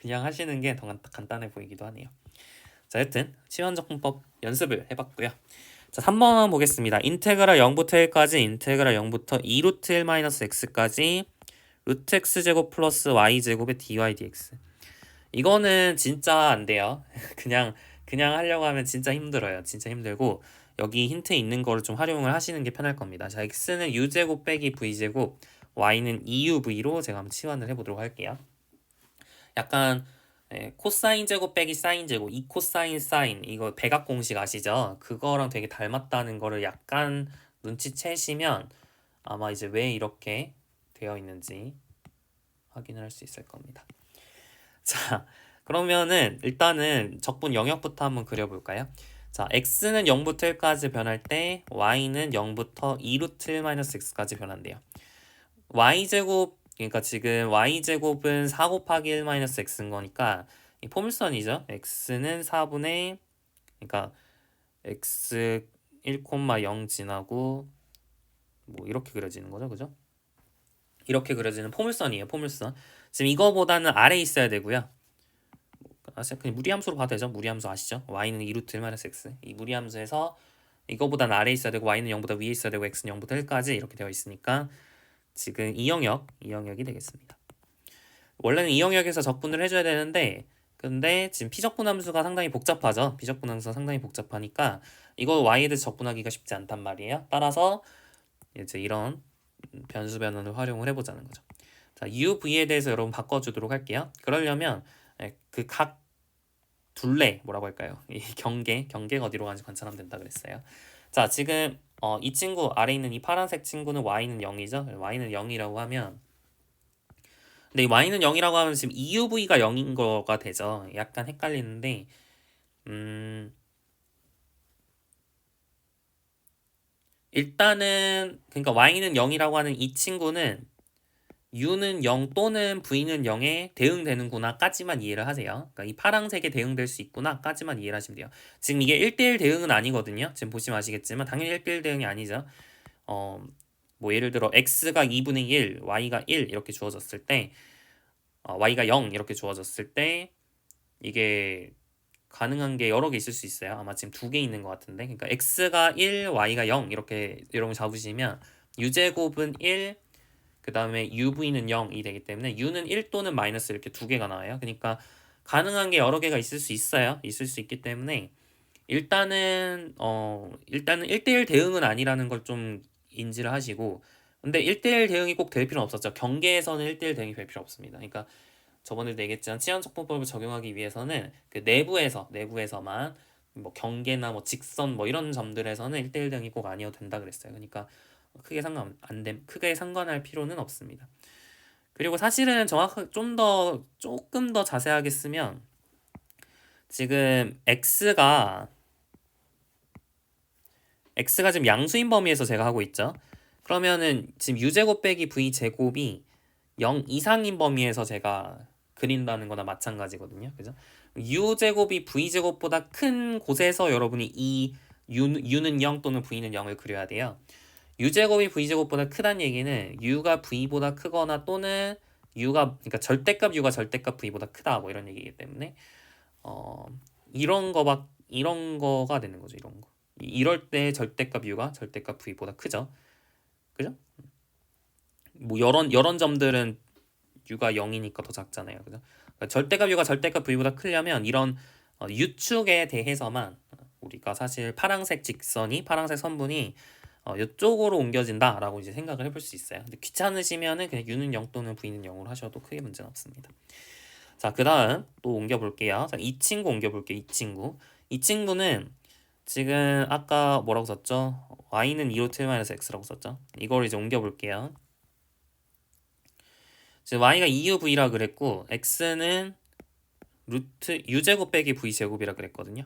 하시는 게 더 간단해 보이기도 하네요. 자, 여튼 치환적분법 연습을 해봤고요. 자, 3번 보겠습니다. 인테그랄 0부터 1까지 인테그랄 0부터 2루트 1 마이너스 x까지 루트 x제곱 플러스 y제곱의 dy dx. 이거는 진짜 안 돼요. 그냥 하려고 하면 진짜 힘들어요. 진짜 힘들고 여기 힌트 있는 거를 좀 활용을 하시는 게 편할 겁니다. 자, x는 u제곱 빼기 v제곱, y는 2uv로 제가 한번 치환을 해보도록 할게요. 약간 코사인 제곱 빼기 사인 제곱, 이 코사인 사인 이거 백악 공식 아시죠? 그거랑 되게 닮았다는 거를 약간 눈치채시면 아마 이제 왜 이렇게 되어 있는지 확인을 할 수 있을 겁니다. 자, 그러면은 일단은 적분 영역부터 한번 그려볼까요? 자, x는 0부터 1까지 변할 때 y는 0부터 2루트 1 마이너스 x까지 변한대요. y제곱 그러니까 지금 y제곱은 4 곱하기 1 마이너스 x인 거니까 이 포물선이죠. x는 4분의 그러니까 x 1,0 지나고 뭐 이렇게 그려지는 거죠. 그죠? 이렇게 그려지는 포물선이에요. 포물선. 지금 이거보다는 아래에 있어야 되고요. 그냥 무리함수로 봐도 되죠. 무리함수 아시죠? y는 2루트 1 마이너스 x. 이 무리함수에서 이거보다는 아래에 있어야 되고 y는 0보다 위에 있어야 되고 x는 0부터 1까지 이렇게 되어 있으니까 지금 이 영역이 되겠습니다. 원래는 이 영역에서 적분을 해줘야 되는데 근데 지금 피적분함수가 상당히 복잡하죠. 피적분함수가 상당히 복잡하니까 이거 y에 대해서 적분하기가 쉽지 않단 말이에요. 따라서 이제 이런 변수 변환을 활용을 해보자는 거죠. 자, UV에 대해서 여러분 바꿔주도록 할게요. 그러려면 그 각 둘레 뭐라고 할까요? 이 경계가 어디로 가는지 관찰하면 된다 그랬어요. 자, 지금 이 친구 아래 있는 이 파란색 친구는 y는 0이죠. y는 0이라고 하면 근데 이 y는 0이라고 하면 지금 EUV가 0인 거가 되죠. 약간 헷갈리는데 일단은 그러니까 y는 0이라고 하는 이 친구는 u는 0 또는 v는 0에 대응되는구나까지만 이해를 하세요. 그러니까 이 파란색에 대응될 수 있구나까지만 이해를 하시면 돼요. 지금 이게 1대1 대응은 아니거든요. 지금 보시면 아시겠지만 당연히 1대1 대응이 아니죠. 뭐 예를 들어 x가 2분의 1, y가 1 이렇게 주어졌을 때 y가 0 이렇게 주어졌을 때 이게 가능한 게 여러 개 있을 수 있어요. 아마 지금 2개 있는 것 같은데 그러니까 x가 1, y가 0 이렇게 여러분 잡으시면 u제곱은 1, 그 다음에 UV는 0이 되기 때문에 U는 1 또는 마이너스 이렇게 2개가 나와요. 그러니까 가능한 게 여러 개가 있을 수 있어요. 있을 수 있기 때문에 일단은 1대1 대응은 아니라는 걸 좀 인지를 하시고 근데 1대1 대응이 꼭 될 필요는 없었죠. 경계에서는 1대1 대응이 될 필요 없습니다. 그러니까 저번에도 얘기했지만 치안적분법을 적용하기 위해서는 그 내부에서만 뭐 경계나 뭐 직선 뭐 이런 점들에서는 1대1 대응이 꼭 아니어도 된다 그랬어요. 그러니까 크게 상관할 필요는 없습니다. 그리고 사실은 조금 더 자세하게 쓰면 지금 x가 지금 양수인 범위에서 제가 하고 있죠. 그러면은 지금 u제곱 빼기 v제곱이 0 이상인 범위에서 제가 그린다는 거나 마찬가지거든요. 그죠? u제곱이 v제곱보다 큰 곳에서 여러분이 이 u는 0 또는 v는 0을 그려야 돼요. u제곱이 v제곱보다 크다는 얘기는 u가 v보다 크거나 또는 그러니까 절대값 u가 절대값 v보다 크다 뭐 이런 얘기이기 때문에 이런 거가 되는 거죠. 이런 거. 이럴 때 절대값 u가 절대값 v보다 크죠. 그죠? 뭐 이런 점들은 u가 0이니까 더 작잖아요. 그죠? 그러니까 절대값 u가 절대값 v보다 크려면 이런 u축에 대해서만 우리가 사실 파란색 선분이 이쪽으로 옮겨진다라고 이제 생각을 해볼 수 있어요. 근데 귀찮으시면은 그냥 u는 0 또는 v는 0으로 하셔도 크게 문제는 없습니다. 자, 그 다음 또 옮겨볼게요. 자, 이 친구 옮겨볼게요. 이 친구는 지금 아까 뭐라고 썼죠? y는 2루트 1-x라고 썼죠? 이걸 이제 옮겨볼게요. 지금 y가 2uv라 그랬고 x는 루트 u제곱 빼기 v제곱이라 그랬거든요.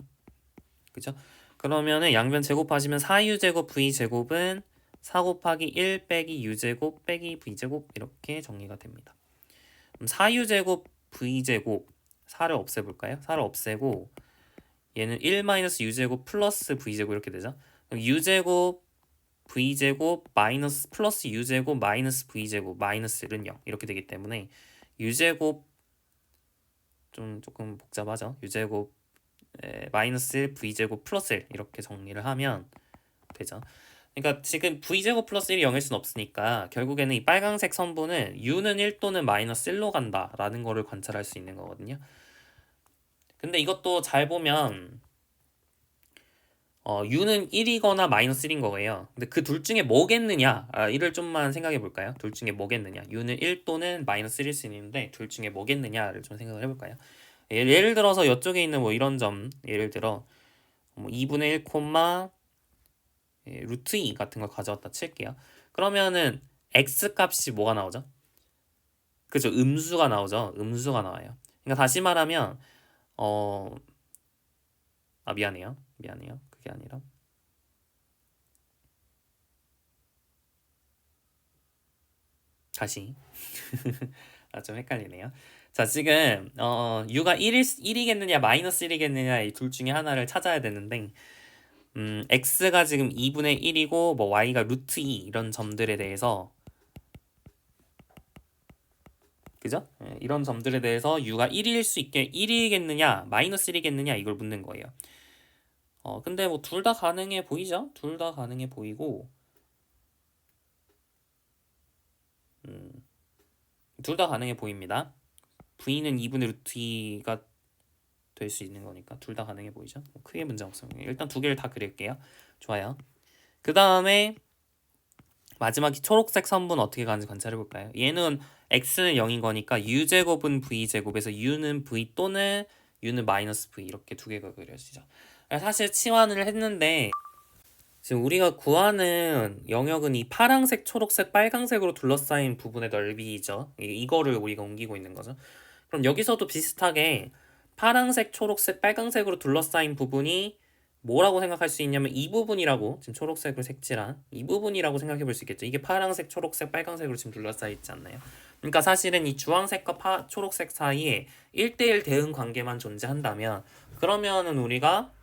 그죠? 그러면은 양변 제곱하시면 4u제곱 v제곱은 4 곱하기 1 빼기 u제곱 빼기 v제곱 이렇게 정리가 됩니다. 그럼 4u제곱 v제곱 4를 없애볼까요? 4를 없애고 얘는 1 마이너스 u제곱 플러스 v제곱 이렇게 되죠. 그럼 u제곱 v제곱 마이너스 플러스 u제곱 마이너스 v제곱 마이너스1은 0 이렇게 되기 때문에 u제곱 조금 복잡하죠. u제곱 마이너스 1 v제곱 플러스 1 이렇게 정리를 하면 되죠. 그러니까 지금 v제곱 플러스 1이 0일 수는 없으니까 결국에는 이 빨간색 선분은 u는 1 또는 마이너스 1로 간다라는 거를 관찰할 수 있는 거거든요. 근데 이것도 잘 보면 u는 1이거나 마이너스 1인 거예요. 근데 그 둘 중에 뭐겠느냐? 이를 좀만 생각해 볼까요? 둘 중에 뭐겠느냐? u는 1 또는 마이너스 1일 수 있는데 둘 중에 뭐겠느냐를 좀 생각을 해볼까요? 예를 들어서 이쪽에 있는 뭐 이런 점, 예를 들어 뭐 2분의 1 콤마 루트 2 같은 걸 가져왔다 칠게요. 그러면은 x 값이 뭐가 나오죠? 그죠? 음수가 나오죠. 음수가 나와요. 그러니까 다시 말하면 미안해요. 그게 아니라 다시 좀 헷갈리네요. 자, 지금 u가 1이겠느냐 마이너스 1이겠느냐 이 둘 중에 하나를 찾아야 되는데 x가 지금 2분의 1이고 뭐 y가 루트 2 이런 점들에 대해서 그죠? 이런 점들에 대해서 u가 1이겠느냐 마이너스 1이겠느냐 이걸 묻는 거예요. 근데 뭐 둘 다 가능해 보이죠? 둘 다 가능해 보이고 둘 다 가능해 보입니다. v는 2분의 루트 2가 될 수 있는 거니까 둘 다 가능해 보이죠? 뭐 크게 문제 없습니다. 일단 두 개를 다 그릴게요. 좋아요. 그 다음에 마지막 초록색 선분 어떻게 가는지 관찰해 볼까요? 얘는 x는 0인 거니까 u제곱은 v제곱에서 u는 v 또는 u는 마이너스 v 이렇게 두 개가 그려지죠. 사실 치환을 했는데 지금 우리가 구하는 영역은 이 파란색, 초록색, 빨간색으로 둘러싸인 부분의 넓이죠. 이거를 우리가 옮기고 있는 거죠. 그럼 여기서도 비슷하게 파란색, 초록색, 빨간색으로 둘러싸인 부분이 뭐라고 생각할 수 있냐면 이 부분이라고, 지금 초록색으로 색칠한 이 부분이라고 생각해 볼 수 있겠죠. 이게 파란색, 초록색, 빨간색으로 지금 둘러싸여 있지 않나요? 그러니까 사실은 이 주황색과 초록색 사이에 1대1 대응 관계만 존재한다면, 그러면은 우리가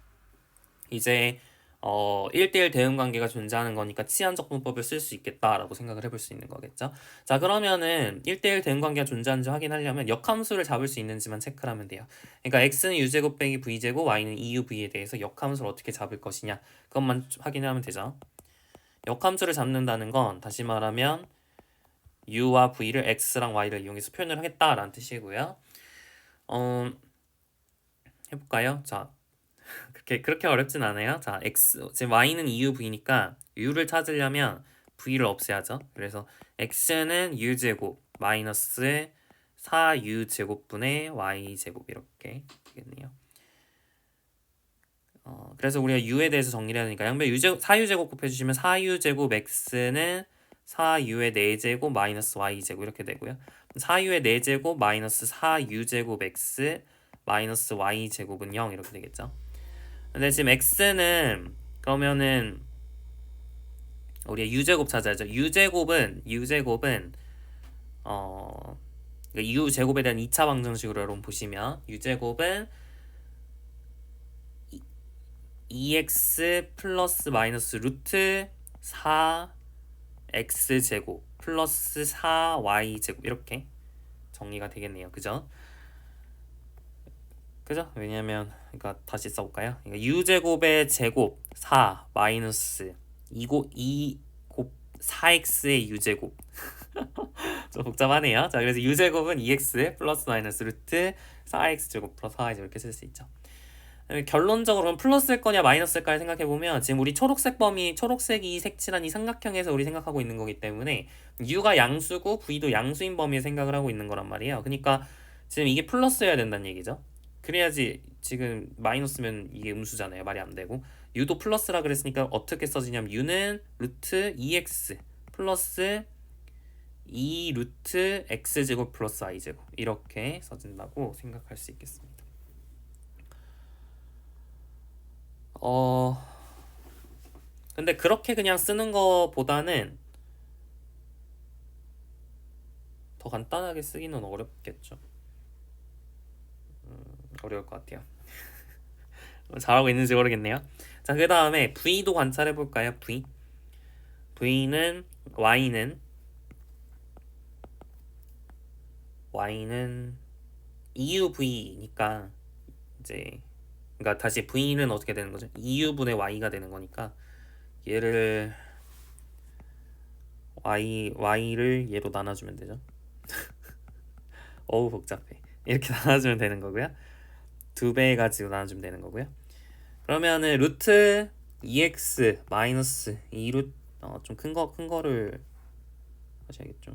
이제 1대1 대응 관계가 존재하는 거니까 치환적분법을 쓸 수 있겠다라고 생각을 해볼 수 있는 거겠죠. 자, 그러면은 1대1 대응 관계가 존재하는지 확인하려면 역함수를 잡을 수 있는지만 체크를 하면 돼요. 그러니까 x는 u제곱 빼기 v제곱, y는 2uv에 대해서 역함수를 어떻게 잡을 것이냐, 그것만 확인하면 되죠. 역함수를 잡는다는 건 다시 말하면 u와 v를 x랑 y를 이용해서 표현을 하겠다라는 뜻이고요. 해볼까요? 자, 그렇게 어렵진 않아요. 자, x 지금 y는 2uv니까 u를 찾으려면 v를 없애야죠. 그래서 x는 u제곱 마이너스 4u제곱분의 y제곱 이렇게 되겠네요. 그래서 우리가 u에 대해서 정리를 하니까 양변 4u제곱 곱해주시면 4u제곱 x는 4u의 4제곱 마이너스 y제곱 이렇게 되고요. 4u의 4제곱 마이너스 4u제곱 x 마이너스 y제곱은 0 이렇게 되겠죠. 근데 지금 x는 그러면은 우리가 u제곱 찾아야죠. u제곱은 u제곱에 대한 2차 방정식으로 여러분 보시면 u제곱은 2x 플러스 마이너스 루트 4x제곱 플러스 4y제곱 이렇게 정리가 되겠네요. 그죠? 왜냐면 그러니까 다시 써볼까요? 그러니까 u제곱의 제곱 4 마이너스 2 곱 4x의 u제곱 좀 복잡하네요. 자, 그래서 u제곱은 2x 플러스 마이너스 루트 4x제곱 플러스 4y제곱 이렇게 쓸 수 있죠. 결론적으로 플러스일 거냐 마이너스일 거냐 생각해보면 지금 우리 초록색이 색칠한 이 삼각형에서 우리 생각하고 있는 거기 때문에 u가 양수고 v도 양수인 범위에 생각을 하고 있는 거란 말이에요. 그러니까 지금 이게 플러스여야 된다는 얘기죠. 그래야지, 지금 마이너스면 이게 음수잖아요. 말이 안 되고. u도 플러스라 그랬으니까 어떻게 써지냐면 u는 루트 2x 플러스 2 루트 x제곱 플러스 y제곱 이렇게 써진다고 생각할 수 있겠습니다. 근데 그렇게 그냥 쓰는 거보다는 더 간단하게 쓰기는 어렵겠죠. 어려울 것 같아요. 잘하고 있는지 모르겠네요. 자, 그 다음에 v도 관찰해 볼까요? v는 y는 EUV니까 이제 그러니까 다시 v는 어떻게 되는 거죠? EU분의 y가 되는 거니까 얘를 y를 얘로 나눠주면 되죠. 어우 복잡해. 이렇게 나눠주면 되는 거고요. 2배 가지고 나눠주면 되는 거고요. 그러면은 루트 2x 마이너스 2루트 좀 큰 거를 하셔야겠죠.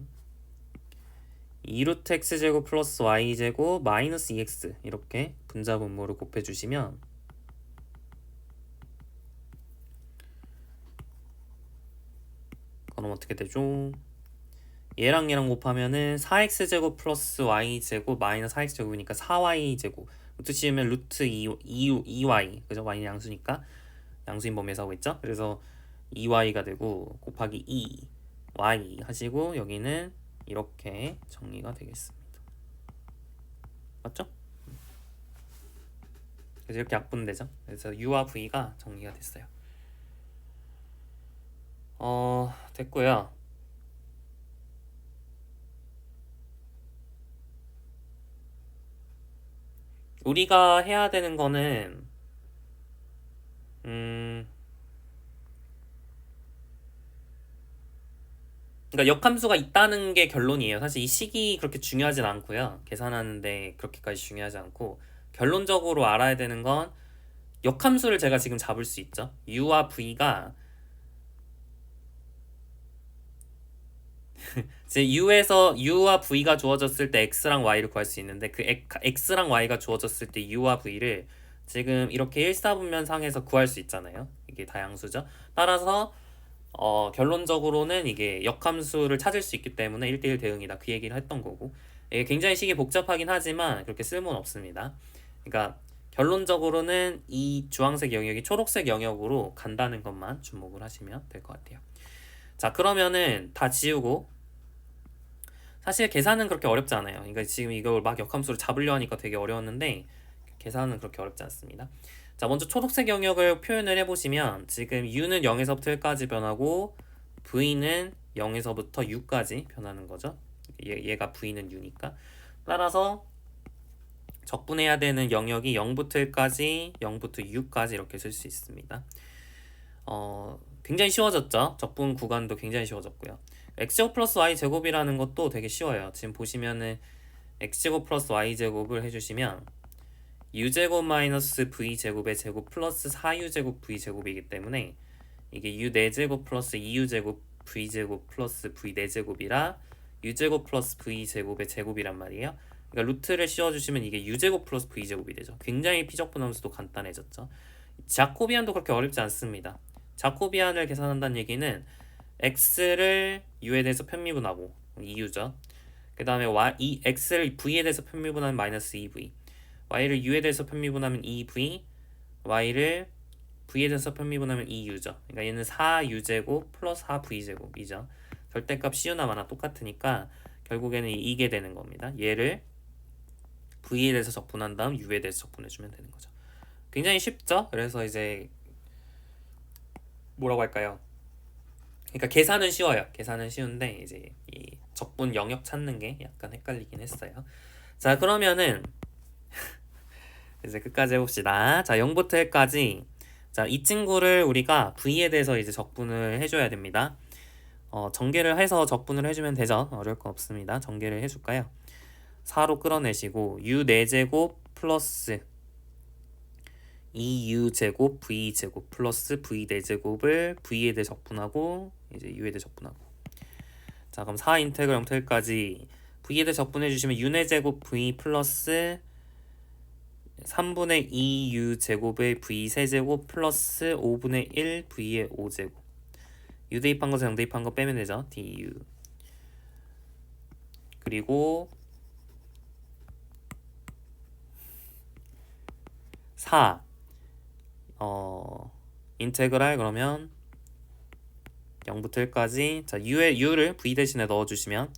2루트 x제곱 플러스 y제곱 마이너스 2x 이렇게 분자분모를 곱해주시면 그럼 어떻게 되죠? 얘랑 곱하면은 4x제곱 플러스 y제곱 마이너스 4x제곱이니까 4y제곱 뜻이면 루트 2y 그죠? y는 양수니까 양수인 범위에서 하고 있죠? 그래서 2y가 되고 곱하기 2y 하시고 여기는 이렇게 정리가 되겠습니다. 맞죠? 그래서 이렇게 약분되죠? 그래서 u와 v가 정리가 됐어요. 됐고요. 우리가 해야 되는 거는 그러니까 역함수가 있다는 게 결론이에요. 사실 이 식이 그렇게 중요하진 않고요. 계산하는데 그렇게까지 중요하지 않고 결론적으로 알아야 되는 건 역함수를 제가 지금 잡을 수 있죠. u와 v가 이제 U에서 U와 V가 주어졌을 때 X랑 Y를 구할 수 있는데 그 X랑 Y가 주어졌을 때 U와 V를 지금 이렇게 일사분면상에서 구할 수 있잖아요. 이게 다양수죠. 따라서 결론적으로는 이게 역함수를 찾을 수 있기 때문에 1대1 대응이다. 그 얘기를 했던 거고. 이게 굉장히 식이 복잡하긴 하지만 그렇게 쓸모는 없습니다. 그러니까 결론적으로는 이 주황색 영역이 초록색 영역으로 간다는 것만 주목을 하시면 될 것 같아요. 자, 그러면은 다 지우고 사실 계산은 그렇게 어렵지 않아요. 그러니까 지금 이걸 막 역함수를 잡으려 하니까 되게 어려웠는데 계산은 그렇게 어렵지 않습니다. 자, 먼저 초록색 영역을 표현을 해보시면 지금 U는 0에서부터 1까지 변하고 V는 0에서부터 U까지 변하는 거죠. 얘가 V는 U니까. 따라서 적분해야 되는 영역이 0부터 1까지, 0부터 U까지 이렇게 쓸 수 있습니다. 굉장히 쉬워졌죠. 적분 구간도 굉장히 쉬워졌고요. x제곱 플러스 y제곱이라는 것도 되게 쉬워요. 지금 보시면은 x제곱 플러스 y제곱을 해주시면 u제곱 마이너스 v제곱의 제곱 플러스 4u제곱 v제곱이기 때문에 이게 u 4제곱 플러스 2u제곱 v제곱 플러스 v 4제곱이라 u제곱 플러스 v제곱의 제곱이란 말이에요. 그러니까 루트를 씌워주시면 이게 u제곱 플러스 v제곱이 되죠. 굉장히 피적분함수도 간단해졌죠. 자코비안도 그렇게 어렵지 않습니다. 자코비안을 계산한다는 얘기는 x를 u에 대해서 편미분하고 2u죠. 그 다음에 이 x를 v에 대해서 편미분하면 마이너스 2v, y를 u에 대해서 편미분하면 2v, y를 v에 대해서 편미분하면 2u죠. 그러니까 얘는 4u제곱 플러스 4v제곱이죠. 절대값 c우나 마나 똑같으니까 결국에는 이게 되는 겁니다. 얘를 v에 대해서 적분한 다음 u에 대해서 적분해주면 되는 거죠. 굉장히 쉽죠? 그래서 이제 뭐라고 할까요? 그러니까 계산은 쉬워요. 계산은 쉬운데 이제 이 적분 영역 찾는 게 약간 헷갈리긴 했어요. 자, 그러면은 이제 끝까지 해봅시다. 자, 0부터 1까지. 자, 이 친구를 우리가 v에 대해서 이제 적분을 해줘야 됩니다. 전개를 해서 적분을 해주면 되죠. 어려울 거 없습니다. 전개를 해줄까요? 4로 끌어내시고 u 4제곱 플러스 2u제곱 v제곱 플러스 v 4제곱을 v에 대해 적분하고 이제 u에 대해 적분하고. 자, 그럼 4 인테그랄 0부터 1까지 v에 대해 적분해 주시면 u 4제곱 v 플러스 3분의 2u 제곱의 v 세제곱 플러스 5분의 1 v의 5제곱. u 대입한 것에 0 대입한 거 빼면 되죠. du. 그리고 4 인테그랄 그러면 0부터 1까지. 자, u를 v 대신에 넣어주시면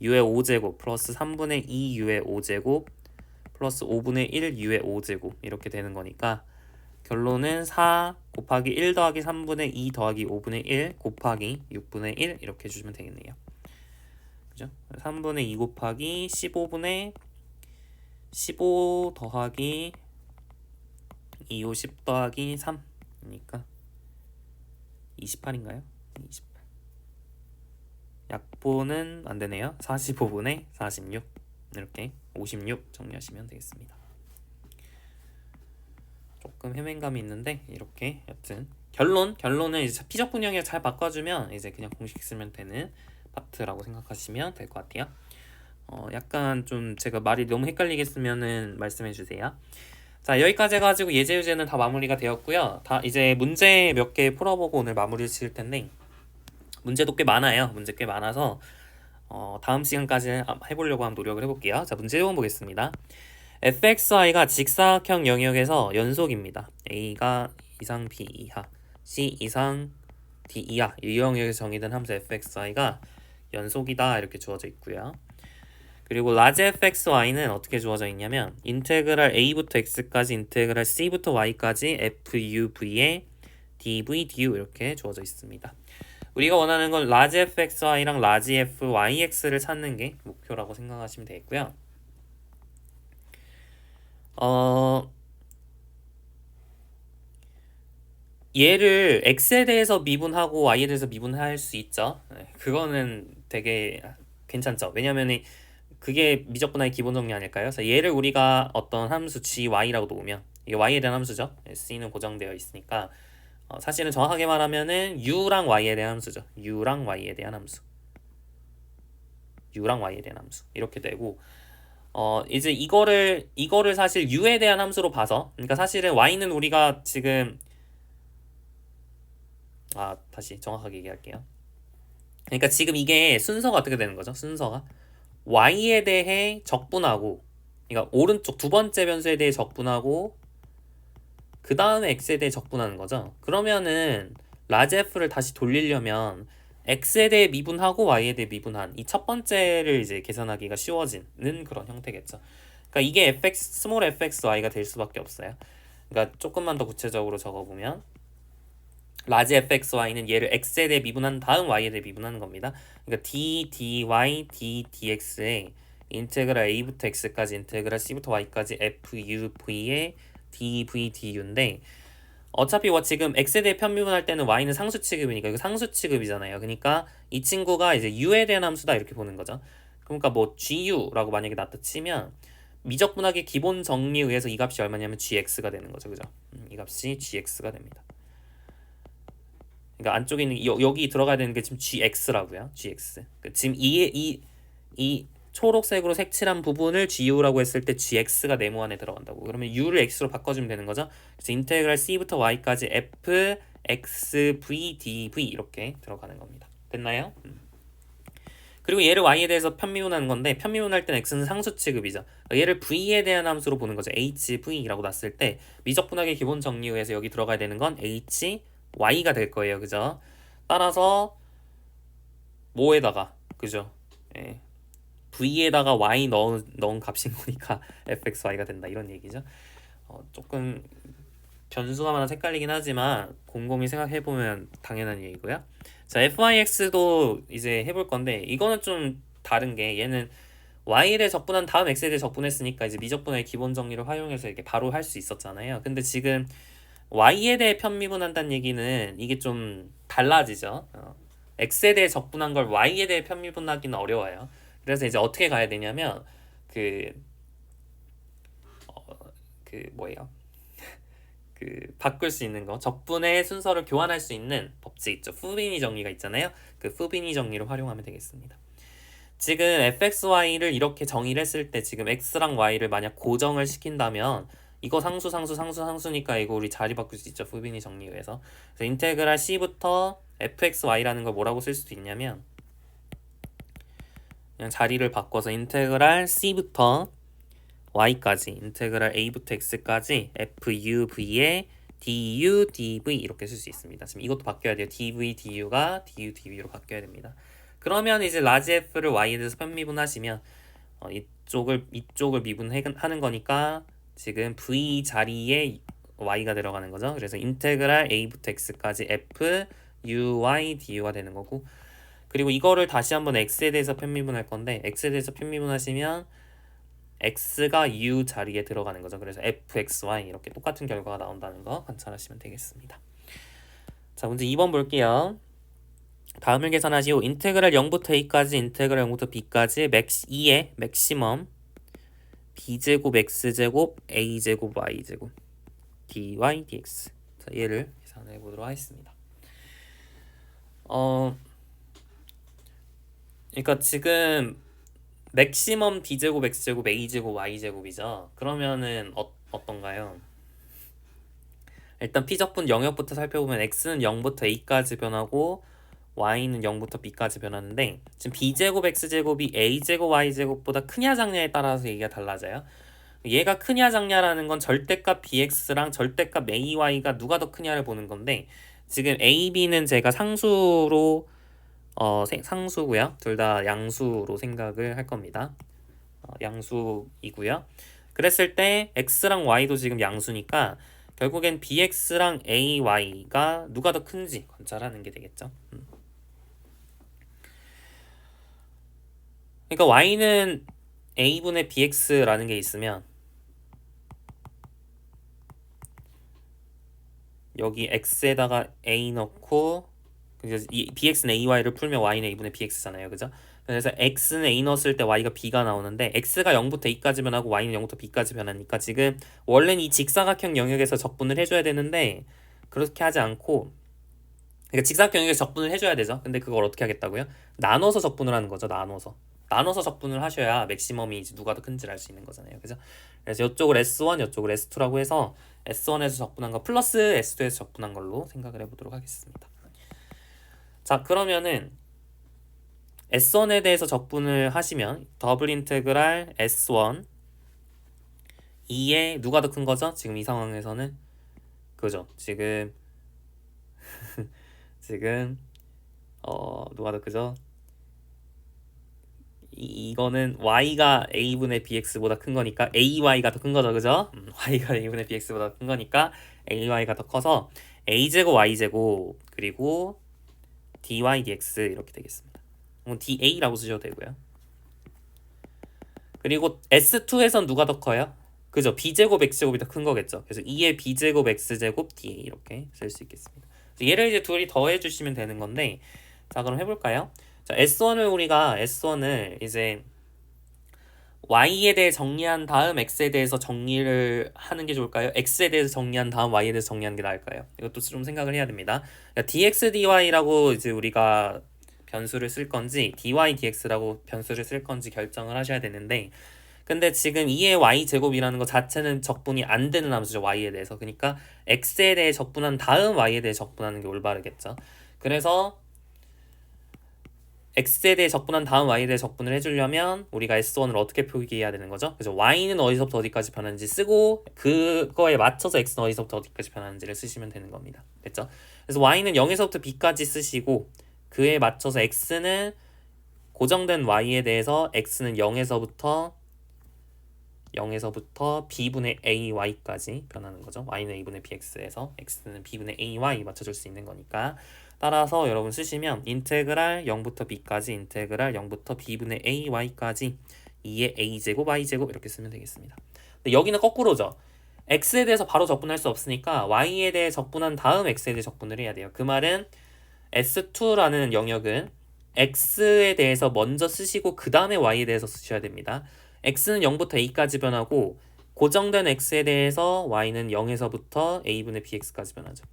u의 5제곱 플러스 3분의 2u의 5제곱 플러스 5분의 1u의 5제곱 이렇게 되는 거니까 결론은 4 곱하기 1 더하기 3분의 2 더하기 5분의 1 곱하기 6분의 1 이렇게 해주시면 되겠네요. 그죠? 3분의 2 곱하기 15분의 15 더하기 2호 10 더하기 3이니까 28인가요? 28. 약분은 안되네요. 45분의 46 이렇게 56 정리하시면 되겠습니다. 조금 헤맨감이 있는데 이렇게 여튼 결론은 이제 피적분 영역 잘 바꿔주면 이제 그냥 공식 쓰면 되는 파트라고 생각하시면 될 것 같아요. 약간 좀 제가 말이 너무 헷갈리게 쓰면은 말씀해 주세요. 자, 여기까지 해가지고 예제 유제는 다 마무리가 되었고요. 다 이제 문제 몇 개 풀어보고 오늘 마무리 지을 텐데 문제도 꽤 많아요. 문제 꽤 많아서 다음 시간까지 해보려고 한번 노력을 해볼게요. 자, 문제 1번 보겠습니다. fxy가 직사각형 영역에서 연속입니다. a가 이상 b 이하, c 이상 d 이하 이 영역에서 정의된 함수 fxy가 연속이다 이렇게 주어져 있고요. 그리고 라지 fxy는 어떻게 주어져 있냐면 인테그랄 a부터 x까지 인테그랄 c부터 y까지 fuv의 dv du 이렇게 주어져 있습니다. 우리가 원하는 건 라지 fxy랑 라지 fyx를 찾는 게 목표라고 생각하시면 되겠고요. 얘를 x에 대해서 미분하고 y에 대해서 미분할 수 있죠. 그거는 되게 괜찮죠. 왜냐면 그게 미적분화의 기본 정리 아닐까요? 그래서 얘를 우리가 어떤 함수 gy라고 놓으면 이게 y에 대한 함수죠. c는 고정되어 있으니까 사실은 정확하게 말하면은 u랑 y에 대한 함수죠. u랑 y에 대한 함수. u랑 y에 대한 함수 이렇게 되고 이제 이거를 사실 u에 대한 함수로 봐서 그러니까 사실은 y는 우리가 지금 다시 정확하게 얘기할게요. 그러니까 지금 이게 순서가 어떻게 되는 거죠? 순서가 y에 대해 적분하고 그러니까 오른쪽 두 번째 변수에 대해 적분하고 그 다음에 x에 대해 적분하는 거죠. 그러면은 라지 f를 다시 돌리려면 x에 대해 미분하고 y에 대해 미분한 이 첫 번째를 이제 계산하기가 쉬워지는 그런 형태겠죠. 그러니까 이게 fx 스몰 fxy가 될 수밖에 없어요. 그러니까 조금만 더 구체적으로 적어보면 라지 fxy는 얘를 x에 대해 미분한 다음 y에 대해 미분하는 겁니다. 그러니까 d dy d dx에 인테그랄 a부터 x까지 인테그랄 c부터 y까지 f u v의 dv du인데 어차피 지금 x에 대해 편미분할 때는 y는 상수 취급이니까 이거 상수 취급이잖아요. 그러니까 이 친구가 이제 u에 대한 함수다 이렇게 보는 거죠. 그러니까 뭐 gu라고 만약에 놨다 치면 미적분하기 기본 정리에 의해서 이 값이 얼마냐면 gx가 되는 거죠. 그죠? 이 값이 gx가 됩니다. 그러니까 안쪽에 있는 여기 들어가야 되는 게 지금 gx라고요. gx. 지금 이 초록색으로 색칠한 부분을 gu라고 했을 때 gx가 네모 안에 들어간다고. 그러면 u를 x로 바꿔주면 되는 거죠. 그래서 인테그랄 c부터 y까지 f x v dv 이렇게 들어가는 겁니다. 됐나요? 그리고 얘를 y에 대해서 편미분하는 건데 편미분할 땐 x는 상수 취급이죠. 얘를 v에 대한 함수로 보는 거죠. hv라고 놨을 때 미적분하기 기본 정리에 의해서 여기 들어가야 되는 건 h y가 될 거예요. 그죠? 따라서 뭐에다가 그죠? 예. v에다가 y 넣은 값인 거니까 fxy가 된다 이런 얘기죠. 조금 변수가 많아서 헷갈리긴 하지만 곰곰이 생각해보면 당연한 얘기고요. 자, fyx도 이제 해볼 건데 이거는 좀 다른 게 얘는 y에 대해 적분한 다음 x에 대해 적분했으니까 이제 미적분의 기본 정리를 활용해서 이렇게 바로 할 수 있었잖아요. 근데 지금 y에 대해 편미분한다는 얘기는 이게 좀 달라지죠. x에 대해 적분한 걸 y에 대해 편미분하기는 어려워요. 그래서 이제 어떻게 가야 되냐면 뭐예요? 바꿀 수 있는 거 적분의 순서를 교환할 수 있는 법칙 있죠. 푸비니 정리가 있잖아요. 그 푸비니 정리를 활용하면 되겠습니다. 지금 fxy를 이렇게 정의를 했을 때 지금 x랑 y를 만약 고정을 시킨다면 이거 상수니까 이거 우리 자리 바꿀 수 있죠. 푸비니 정리에 의해서. 그래서 인테그랄 c부터 fxy라는 걸 뭐라고 쓸 수도 있냐면 그냥 자리를 바꿔서 인테그랄 c부터 y까지 인테그랄 a부터 x까지 fuv의 du, dv 이렇게 쓸 수 있습니다. 지금 이것도 바뀌어야 돼요. dv, du가 du, dv로 바뀌어야 됩니다. 그러면 이제 라지 f를 y에 대해서 편미분하시면 이쪽을 미분하는 거니까 지금 v 자리에 y가 들어가는 거죠. 그래서 인테그랄 a부터 x까지 f uy du가 되는 거고 그리고 이거를 다시 한번 x에 대해서 편미분할 건데 x에 대해서 편미분하시면 x가 u 자리에 들어가는 거죠. 그래서 fxy 이렇게 똑같은 결과가 나온다는 거 관찰하시면 되겠습니다. 자, 문제 2번 볼게요. 다음을 계산하시오. 인테그랄 0부터 a까지 인테그랄 0부터 b까지 맥시 2의 맥시멈 b제곱 x제곱 a제곱 y제곱 dy dx. 자, 얘를 계산해 보도록 하겠습니다. 그러니까 지금 맥시멈 b제곱 x제곱 a제곱 y제곱이죠. 그러면은 어떤가요? 일단 p적분 영역부터 살펴보면 x는 0부터 a까지 변하고 y는 0부터 b까지 변하는데 지금 b제곱 x제곱이 a제곱 y제곱보다 크냐 작냐에 따라서 얘기가 달라져요. 얘가 크냐 작냐라는 건 절대값 bx랑 절대값 ay가 누가 더 크냐를 보는 건데 지금 a, b는 제가 상수로 상수고요. 둘 다 양수로 생각을 할 겁니다. 양수이고요. 그랬을 때 x랑 y도 지금 양수니까 결국엔 bx랑 ay가 누가 더 큰지 관찰하는 게 되겠죠. 그러니까 y는 a분의 bx라는 게 있으면 여기 x에다가 a 넣고 그래서 이 bx는 ay를 풀면 y는 a분의 bx잖아요. 그죠? 그래서 x는 a 넣었을 때 y가 b가 나오는데 x가 0부터 a까지 변하고 y는 0부터 b까지 변하니까 지금 원래는 이 직사각형 영역에서 적분을 해줘야 되는데 그렇게 하지 않고 그러니까 직사각형 영역에서 적분을 해줘야 되죠. 근데 그걸 어떻게 하겠다고요? 나눠서 적분을 하는 거죠. 나눠서. 나눠서 적분을 하셔야 맥시멈이 이제 누가 더 큰지를 알 수 있는 거잖아요. 그래서 이쪽을 S1, 이쪽을 S2라고 해서 S1에서 적분한 거 플러스 S2에서 적분한 걸로 생각을 해보도록 하겠습니다. 자, 그러면은 S1에 대해서 적분을 하시면 더블 인테그랄 S1 2에 누가 더 큰 거죠? 지금 이 상황에서는 그죠? 지금 누가 더 크죠? 이거는 y가 a분의 bx보다 큰 거니까 ay가 더 큰 거죠, 그죠? y가 a분의 bx보다 큰 거니까 ay가 더 커서 a제곱 y제곱 그리고 dy dx 이렇게 되겠습니다. da라고 쓰셔도 되고요. 그리고 S2에선 누가 더 커요? 그죠? b제곱 x제곱이 더 큰 거겠죠. 그래서 2의 b제곱 x제곱 dA 이렇게 쓸 수 있겠습니다. 얘를 이제 둘이 더해 주시면 되는 건데, 자 그럼 해볼까요? 자 S1을 이제 y에 대해 정리한 다음 x에 대해서 정리를 하는 게 좋을까요? x에 대해서 정리한 다음 y에 대해서 정리하는 게 나을까요? 이것도 좀 생각을 해야 됩니다. 그러니까 dx dy라고 이제 우리가 변수를 쓸 건지 dy dx라고 변수를 쓸 건지 결정을 하셔야 되는데, 근데 지금 2의 y제곱이라는 것 자체는 적분이 안 되는 함수죠. y에 대해서. 그러니까 x에 대해 적분한 다음 y에 대해 적분하는 게 올바르겠죠. 그래서 x에 대해 적분한 다음 y에 대해 적분을 해주려면 우리가 S1을 어떻게 표기해야 되는 거죠? 그래서 y는 어디서부터 어디까지 변하는지 쓰고 그거에 맞춰서 x는 어디서부터 어디까지 변하는지를 쓰시면 되는 겁니다. 됐죠? 그래서 y는 0에서부터 b까지 쓰시고 그에 맞춰서 x는 고정된 y에 대해서 x는 0에서부터 b분의 ay까지 변하는 거죠. y는 a분의 bx에서 x는 b분의 ay 맞춰줄 수 있는 거니까. 따라서 여러분 쓰시면 인테그랄 0부터 b까지 인테그랄 0부터 b분의 ay까지 2의 a제곱 y제곱 이렇게 쓰면 되겠습니다. 근데 여기는 거꾸로죠. x에 대해서 바로 적분할 수 없으니까 y에 대해 적분한 다음 x에 대해 적분을 해야 돼요. 그 말은 S2라는 영역은 x에 대해서 먼저 쓰시고 그 다음에 y에 대해서 쓰셔야 됩니다. x는 0부터 a까지 변하고 고정된 x에 대해서 y는 0에서부터 a분의 bx까지 변하죠.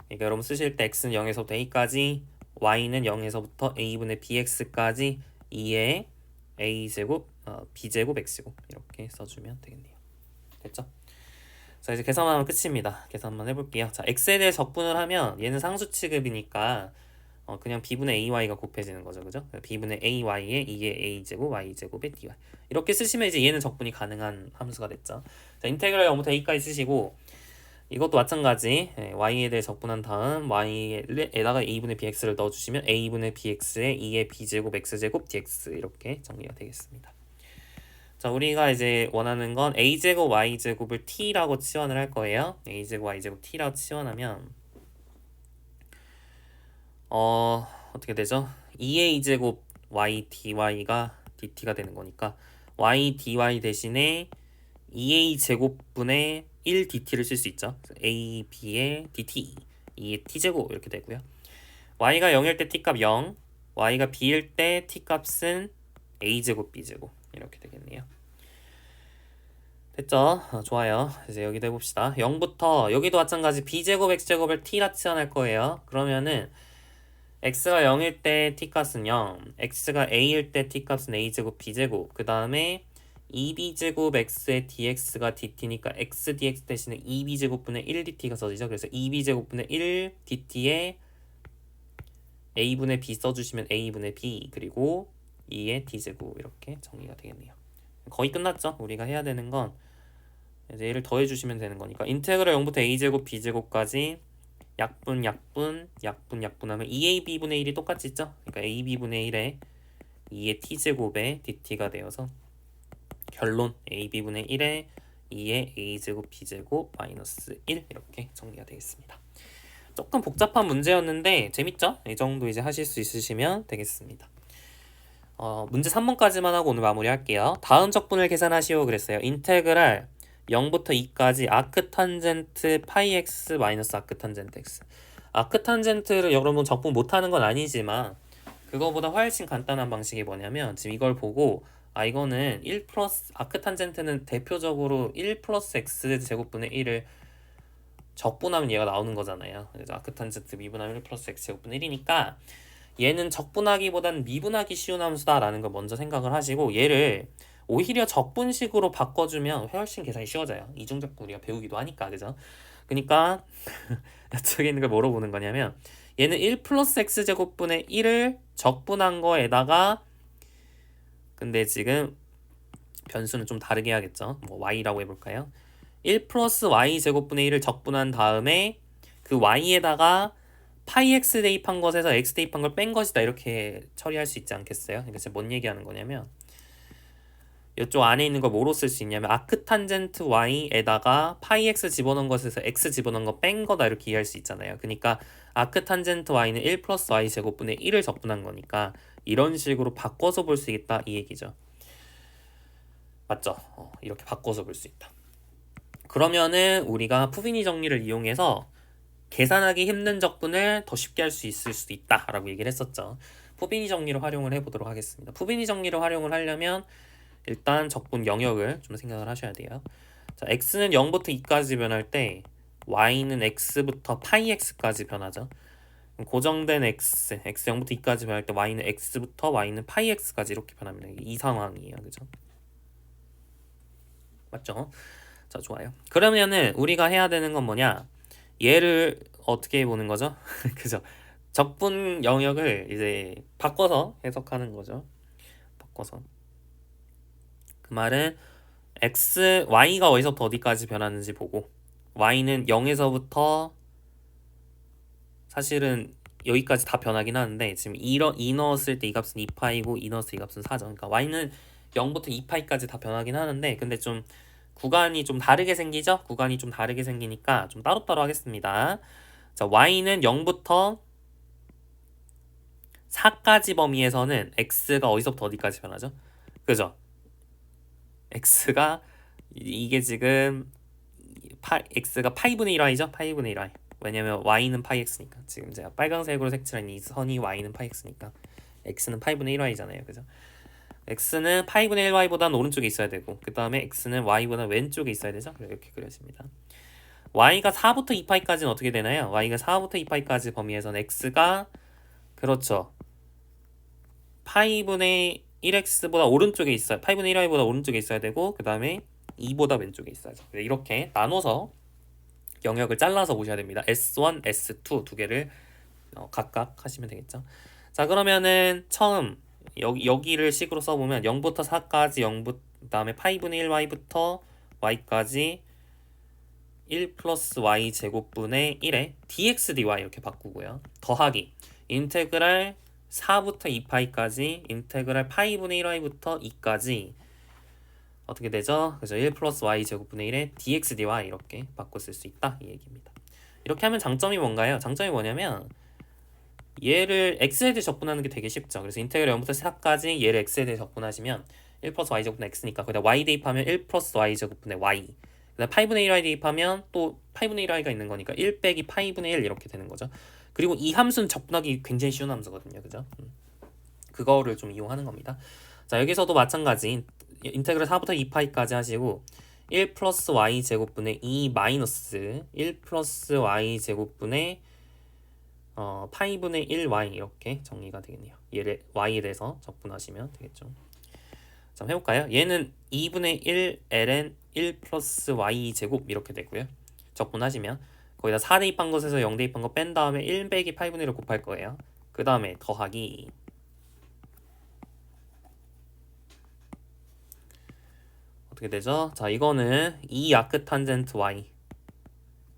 그러니까 여러분 쓰실 때 x는 0에서부터 a까지, y는 0에서부터 a분의 bx까지 2의 a제곱, b제곱, x제곱 이렇게 써주면 되겠네요. 됐죠? 자 이제 계산하면 끝입니다. 계산만 해볼게요. 자 x에 대해 적분을 하면 얘는 상수 취급이니까 그냥 b분의 ay가 곱해지는 거죠. 그죠? b분의 ay에 2의 a제곱 y제곱의 dy 이렇게 쓰시면 이제 얘는 적분이 가능한 함수가 됐죠. 자 인테그랄 0부터 a까지 쓰시고 이것도 마찬가지 y에 대해 적분한 다음 y에다가 a분의 bx를 넣어주시면 a분의 bx에 2의 b제곱 x제곱 dx 이렇게 정리가 되겠습니다. 자 우리가 이제 원하는 건 a제곱 y제곱을 t라고 치환을 할 거예요. a제곱 y제곱 t라고 치환하면 어떻게 되죠? 2a제곱 y dy가 dt가 되는 거니까 y dy 대신에 2a제곱분의 1 dt를 쓸 수 있죠. a b의 dt 2의 t제곱 이렇게 되고요. y가 0일 때 t값 0, y가 b일 때 t값은 a제곱 b제곱 이렇게 되겠네요. 됐죠? 좋아요. 이제 여기도 해봅시다. 0부터 여기도 마찬가지 b제곱 x제곱을 t라 치환할 거예요. 그러면은 x가 0일 때 t값은 0, x가 a일 때 t값은 a제곱 b제곱 그 다음에 2b제곱 x의 dx가 dt니까 x dx 대신에 2b제곱분의 1 dt가 써지죠. 그래서 2b제곱분의 1 dt에 a분의 b 써주시면 a분의 b 그리고 2의 d제곱 이렇게 정리가 되겠네요. 거의 끝났죠. 우리가 해야 되는 건 이제 얘를 더해주시면 되는 거니까 인테그랄 0부터 a제곱 b제곱까지 약분하면 2ab분의 1이 똑같이 있죠. 그러니까 ab분의 1에 2의 t제곱에 dt가 되어서 결론 ab분의 1에 2의 a제곱 b제곱 마이너스 1 이렇게 정리가 되겠습니다. 조금 복잡한 문제였는데 재밌죠? 이 정도 이제 하실 수 있으시면 되겠습니다. 문제 3번까지만 하고 오늘 마무리할게요. 다음 적분을 계산하시오 그랬어요. 인테그랄 0부터 2까지 아크탄젠트 파이 x 마이너스 아크탄젠트 x. 아크탄젠트를 여러분 적분 못하는 건 아니지만 그거보다 훨씬 간단한 방식이 뭐냐면 지금 이걸 보고 이거는 1 플러스 아크탄젠트는 대표적으로 1 플러스 x 제곱분의 1을 적분하면 얘가 나오는 거잖아요. 그래서 아크탄젠트 미분하면 1 플러스 x 제곱분의 1이니까 얘는 적분하기보단 미분하기 쉬운 함수다라는 걸 먼저 생각을 하시고 얘를 오히려 적분식으로 바꿔주면 훨씬 계산이 쉬워져요. 이중적분 우리가 배우기도 하니까 그죠? 그러니까 이쪽에 있는 걸 뭐로 보는 거냐면 얘는 1 플러스 x제곱분의 1을 적분한 거에다가 근데 지금 변수는 좀 다르게 해야겠죠. 뭐 y라고 해볼까요? 1 플러스 y제곱분의 1을 적분한 다음에 그 y에다가 파이 x 대입한 것에서 x 대입한 걸 뺀 것이다 이렇게 처리할 수 있지 않겠어요? 그러니까 지금 뭔 얘기하는 거냐면 이쪽 안에 있는 걸 뭐로 쓸 수 있냐면 아크탄젠트 y에다가 파이 x 집어넣은 것에서 x 집어넣은 거 뺀 거다 이렇게 이해할 수 있잖아요. 그러니까 아크탄젠트 y는 1 플러스 y 제곱분의 1을 적분한 거니까 이런 식으로 바꿔서 볼 수 있다 이 얘기죠. 맞죠? 이렇게 바꿔서 볼 수 있다. 그러면은 우리가 푸비니 정리를 이용해서 계산하기 힘든 적분을 더 쉽게 할 수 있을 수도 있다 라고 얘기를 했었죠. 푸비니 정리를 활용을 해보도록 하겠습니다. 푸비니 정리를 활용을 하려면 일단 적분 영역을 좀 생각을 하셔야 돼요. 자, x는 0부터 2까지 변할 때 y는 x부터 파이 x까지 변하죠. 고정된 x 0부터 2까지 변할 때 y는 x부터 y는 파이 x까지 이렇게 변합니다. 이 상황이에요. 그죠? 맞죠? 자, 좋아요. 그러면은 우리가 해야 되는 건 뭐냐? 얘를 어떻게 보는 거죠? 그죠? 적분 영역을 이제 바꿔서 해석하는 거죠. 바꿔서. 그 말은 y가 어디서부터 어디까지 변하는지 보고 y는 0에서부터 사실은 여기까지 다 변하긴 하는데 지금 2 넣었을 때 이 값은 2파이고 2 넣었을 때 이 값은 4죠. 그러니까 y는 0부터 2파이까지 다 변하긴 하는데 근데 좀 구간이 좀 다르게 생기죠? 구간이 좀 다르게 생기니까 좀 따로따로 하겠습니다. 자, y는 0부터 4까지 범위에서는 x가 어디서부터 어디까지 변하죠? 그죠? x가 이게 지금 x가 파이분의 1y죠? 파이분의 1y. 왜냐면 y는 파이 x니까. 지금 제가 빨간색으로 색칠한 이 선이 y는 파이 x니까 x는 파이분의 1y잖아요. 그죠? x는 파이분의 1y보다는 오른쪽에 있어야 되고 그 다음에 x는 y보다 왼쪽에 있어야 되죠? 이렇게 그려집니다. y가 4부터 2파이까지는 어떻게 되나요? y가 4부터 2파이까지 범위에서는 x가 그렇죠. 파이분의 1x보다 오른쪽에 있어요. 파이분의 1y보다 오른쪽에 있어야 되고 그 다음에 2보다 왼쪽에 있어야죠. 이렇게 나눠서 영역을 잘라서 보셔야 됩니다. S1, S2 두 개를 각각 하시면 되겠죠. 자, 그러면은 처음 여기를 식으로 써보면 0부터 4까지 0부 그다음에 파이분의 1y부터 y까지 1 플러스 y 제곱분의 1에 dx dy 이렇게 바꾸고요. 더하기 인테그랄 4부터 2파이까지 인테그랄 파이분의 1y부터 2까지 어떻게 되죠? 그죠? 1 플러스 y 제곱분의 1에 dx dy 이렇게 바꿔 쓸 수 있다 이 얘기입니다. 이렇게 하면 장점이 뭔가요? 장점이 뭐냐면 얘를 x에 대해 적분하는 게 되게 쉽죠. 그래서 인테그랄 0부터 4까지 얘를 x에 대해 적분하시면 1 플러스 y 제곱분의 x니까 거기다 y 대입하면 1 플러스 y 제곱분의 y 그다음 파이분의 1y 대입하면 또 파이분의 1y가 있는 거니까 1 빼기 파이분의 1 이렇게 되는 거죠. 그리고 이 함수는 적분하기 굉장히 쉬운 함수거든요. 그죠? 그거를 좀 이용하는 겁니다. 자, 여기서도 마찬가지 인테그랄 4부터 2파이까지 하시고 1 플러스 y 제곱분의 2 마이너스 1 플러스 y 제곱분의 파이분의 1y 이렇게 정리가 되겠네요. 얘를 y에 대해서 적분하시면 되겠죠. 자, 해볼까요? 얘는 2분의 1 ln 1 플러스 y 제곱 이렇게 되고요. 적분하시면 거기다 4 대입한 것에서 0 대입한 거 뺀 다음에 1 빼기 8분의 1을 곱할 거예요. 그 다음에 더하기 어떻게 되죠? 자, 이거는 2 아크탄젠트 y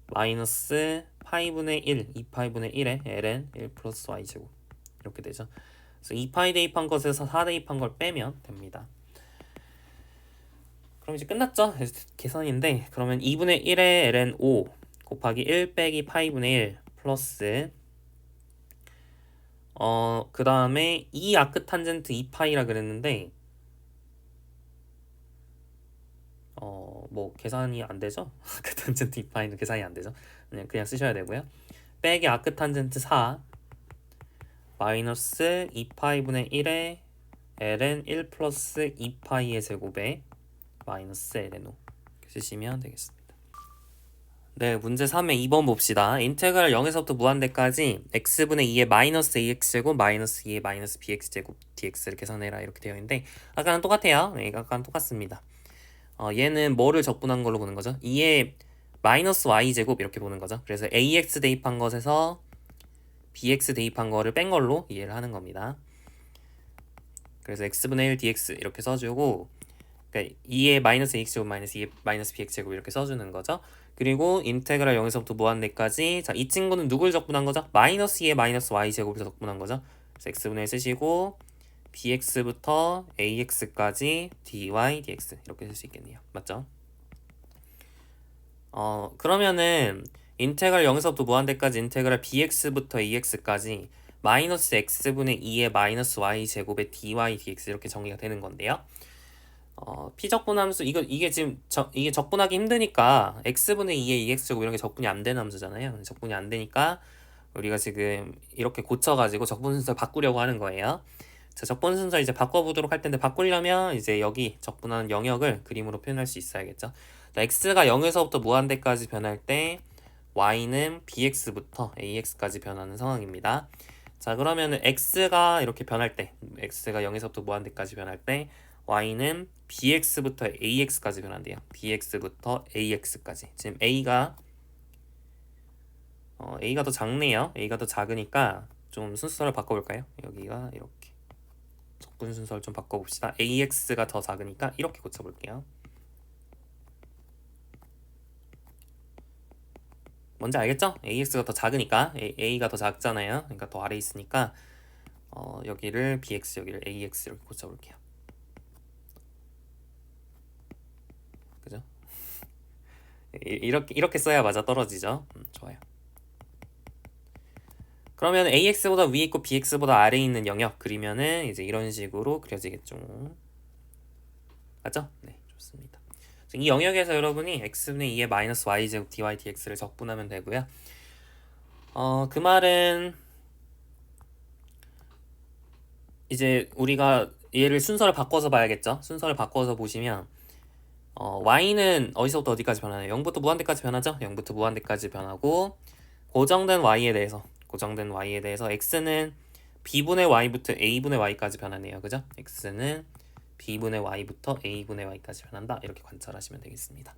마이너스 파이분의 1, 2파이분의 1에 ln 1 플러스 y 제곱 이렇게 되죠. 그래서 2파이 대입한 것에서 4 대입한 걸 빼면 됩니다. 그럼 이제 끝났죠? 계산인데 그러면 2분의 1에 ln 5 곱하기 1 빼기 파이분의 1 플러스 그 다음에 2 아크탄젠트 2파이라 그랬는데 뭐 계산이 안 되죠? 아크탄젠트 2파이는 계산이 안 되죠? 그냥 쓰셔야 되고요. 빼기 아크탄젠트 4 마이너스 2파이분의 1에 ln 1 플러스 2파이의 제곱에 마이너스 ln 5 이렇게 쓰시면 되겠습니다. 네, 문제 3의 2번 봅시다. 인테그랄 0에서부터 무한대까지 x분의 2의 마이너스 ax제곱 마이너스 2의 마이너스 bx제곱 dx를 계산해라 이렇게 되어 있는데 아까랑 똑같아요. 네, 아까랑 똑같습니다. 얘는 뭐를 적분한 걸로 보는 거죠? 2의 마이너스 y제곱 이렇게 보는 거죠. 그래서 ax 대입한 것에서 bx 대입한 거를 뺀 걸로 이해를 하는 겁니다. 그래서 x분의 1 dx 이렇게 써주고 그러니까 2의 마이너스 ax제곱 마이너스 2의 마이너스 bx제곱 이렇게 써주는 거죠. 그리고 인테그랄 0에서부터 무한대까지 자, 이 친구는 누굴 적분한 거죠? 마이너스 2의 마이너스 y제곱을 적분한 거죠. 그래서 x분의 1 쓰시고 bx부터 ax까지 dy dx 이렇게 쓸 수 있겠네요. 맞죠? 그러면은 인테그랄 0에서부터 무한대까지 인테그랄 bx부터 ax까지 마이너스 x분의 2의 마이너스 y제곱의 dy dx 이렇게 정리가 되는 건데요. 피적분함수 이게 지금 이게 적분하기 힘드니까 x분의 2의 2x제곱 이런 게 적분이 안 되는 함수잖아요. 적분이 안 되니까 우리가 지금 이렇게 고쳐가지고 적분 순서를 바꾸려고 하는 거예요. 자, 적분 순서 이제 바꿔보도록 할 텐데 바꾸려면 이제 여기 적분하는 영역을 그림으로 표현할 수 있어야겠죠. 자, x가 0에서부터 무한대까지 변할 때 y는 bx부터 ax까지 변하는 상황입니다. 자, 그러면은 x가 이렇게 변할 때 x가 0에서부터 무한대까지 변할 때 y는 bx부터 ax까지 변한대요. bx부터 ax까지. 지금 a가 더 작네요. a가 더 작으니까 좀 순서를 바꿔볼까요? 여기가 이렇게 적분 순서를 좀 바꿔봅시다. ax가 더 작으니까 이렇게 고쳐볼게요. 뭔지 알겠죠? ax가 더 작으니까 a가 더 작잖아요. 그러니까 더 아래에 있으니까 여기를 bx 여기를 ax 이렇게 고쳐볼게요. 그죠? 이렇게 써야 맞아 떨어지죠. 좋아요. 그러면 ax보다 위에 있고 bx보다 아래에 있는 영역 그리면은 이제 이런 식으로 그려지겠죠. 맞죠? 네, 좋습니다. 이 영역에서 여러분이 x분의 2의 마이너스 y제곱 dy dx를 적분하면 되고요. 그 말은 이제 우리가 얘를 순서를 바꿔서 봐야겠죠. 순서를 바꿔서 보시면 y는 어디서부터 어디까지 변하나요? 0부터 무한대까지 변하죠? 0부터 무한대까지 변하고 고정된 y에 대해서 x는 b분의 y부터 a분의 y까지 변하네요. 그죠? x는 b분의 y부터 a분의 y까지 변한다. 이렇게 관찰하시면 되겠습니다.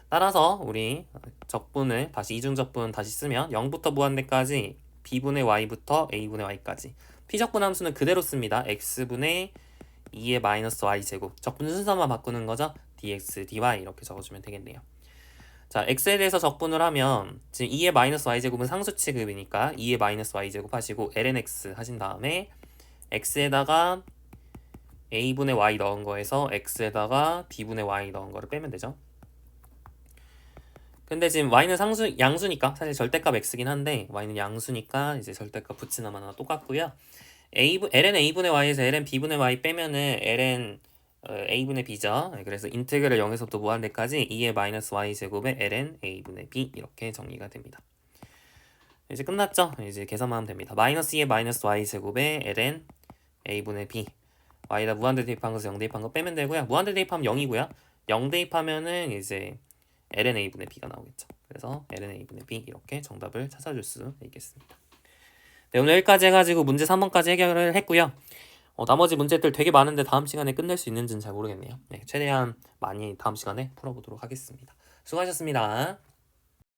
따라서 우리 적분을 다시 이중적분 다시 쓰면 0부터 무한대까지 b분의 y부터 a분의 y까지 피적분 함수는 그대로 씁니다. x분의 2의 마이너스 y제곱 적분 순서만 바꾸는 거죠. dx, dy 이렇게 적어주면 되겠네요. 자, x에 대해서 적분을 하면 지금 2의 마이너스 y제곱은 상수 취급이니까 2의 마이너스 y제곱 하시고 lnx 하신 다음에 x에다가 a분의 y 넣은 거에서 x에다가 b분의 y 넣은 거를 빼면 되죠. 근데 지금 y는 양수니까 사실 절대값 x긴 한데 y는 양수니까 이제 절대값 붙이나만 하나 똑같고요. ln a분의 y에서 ln b분의 y 빼면은 ln a분의 b죠. 그래서 인테그랄 0에서부터 무한대까지 2의 마이너스 y제곱에 ln a분의 b 이렇게 정리가 됩니다. 이제 끝났죠? 이제 계산만 하면 됩니다. 마이너스 2의 마이너스 y제곱에 ln a분의 b y에다 무한대 대입한 것에서 0 대입한 거 빼면 되고요. 무한대 대입하면 0이고요. 0 대입하면은 이제 ln a분의 b가 나오겠죠. 그래서 ln a분의 b 이렇게 정답을 찾아줄 수 있겠습니다. 네, 오늘 여기까지 해가지고 문제 3번까지 해결을 했고요. 나머지 문제들 되게 많은데 다음 시간에 끝낼 수 있는지는 잘 모르겠네요. 네, 최대한 많이 다음 시간에 풀어보도록 하겠습니다. 수고하셨습니다.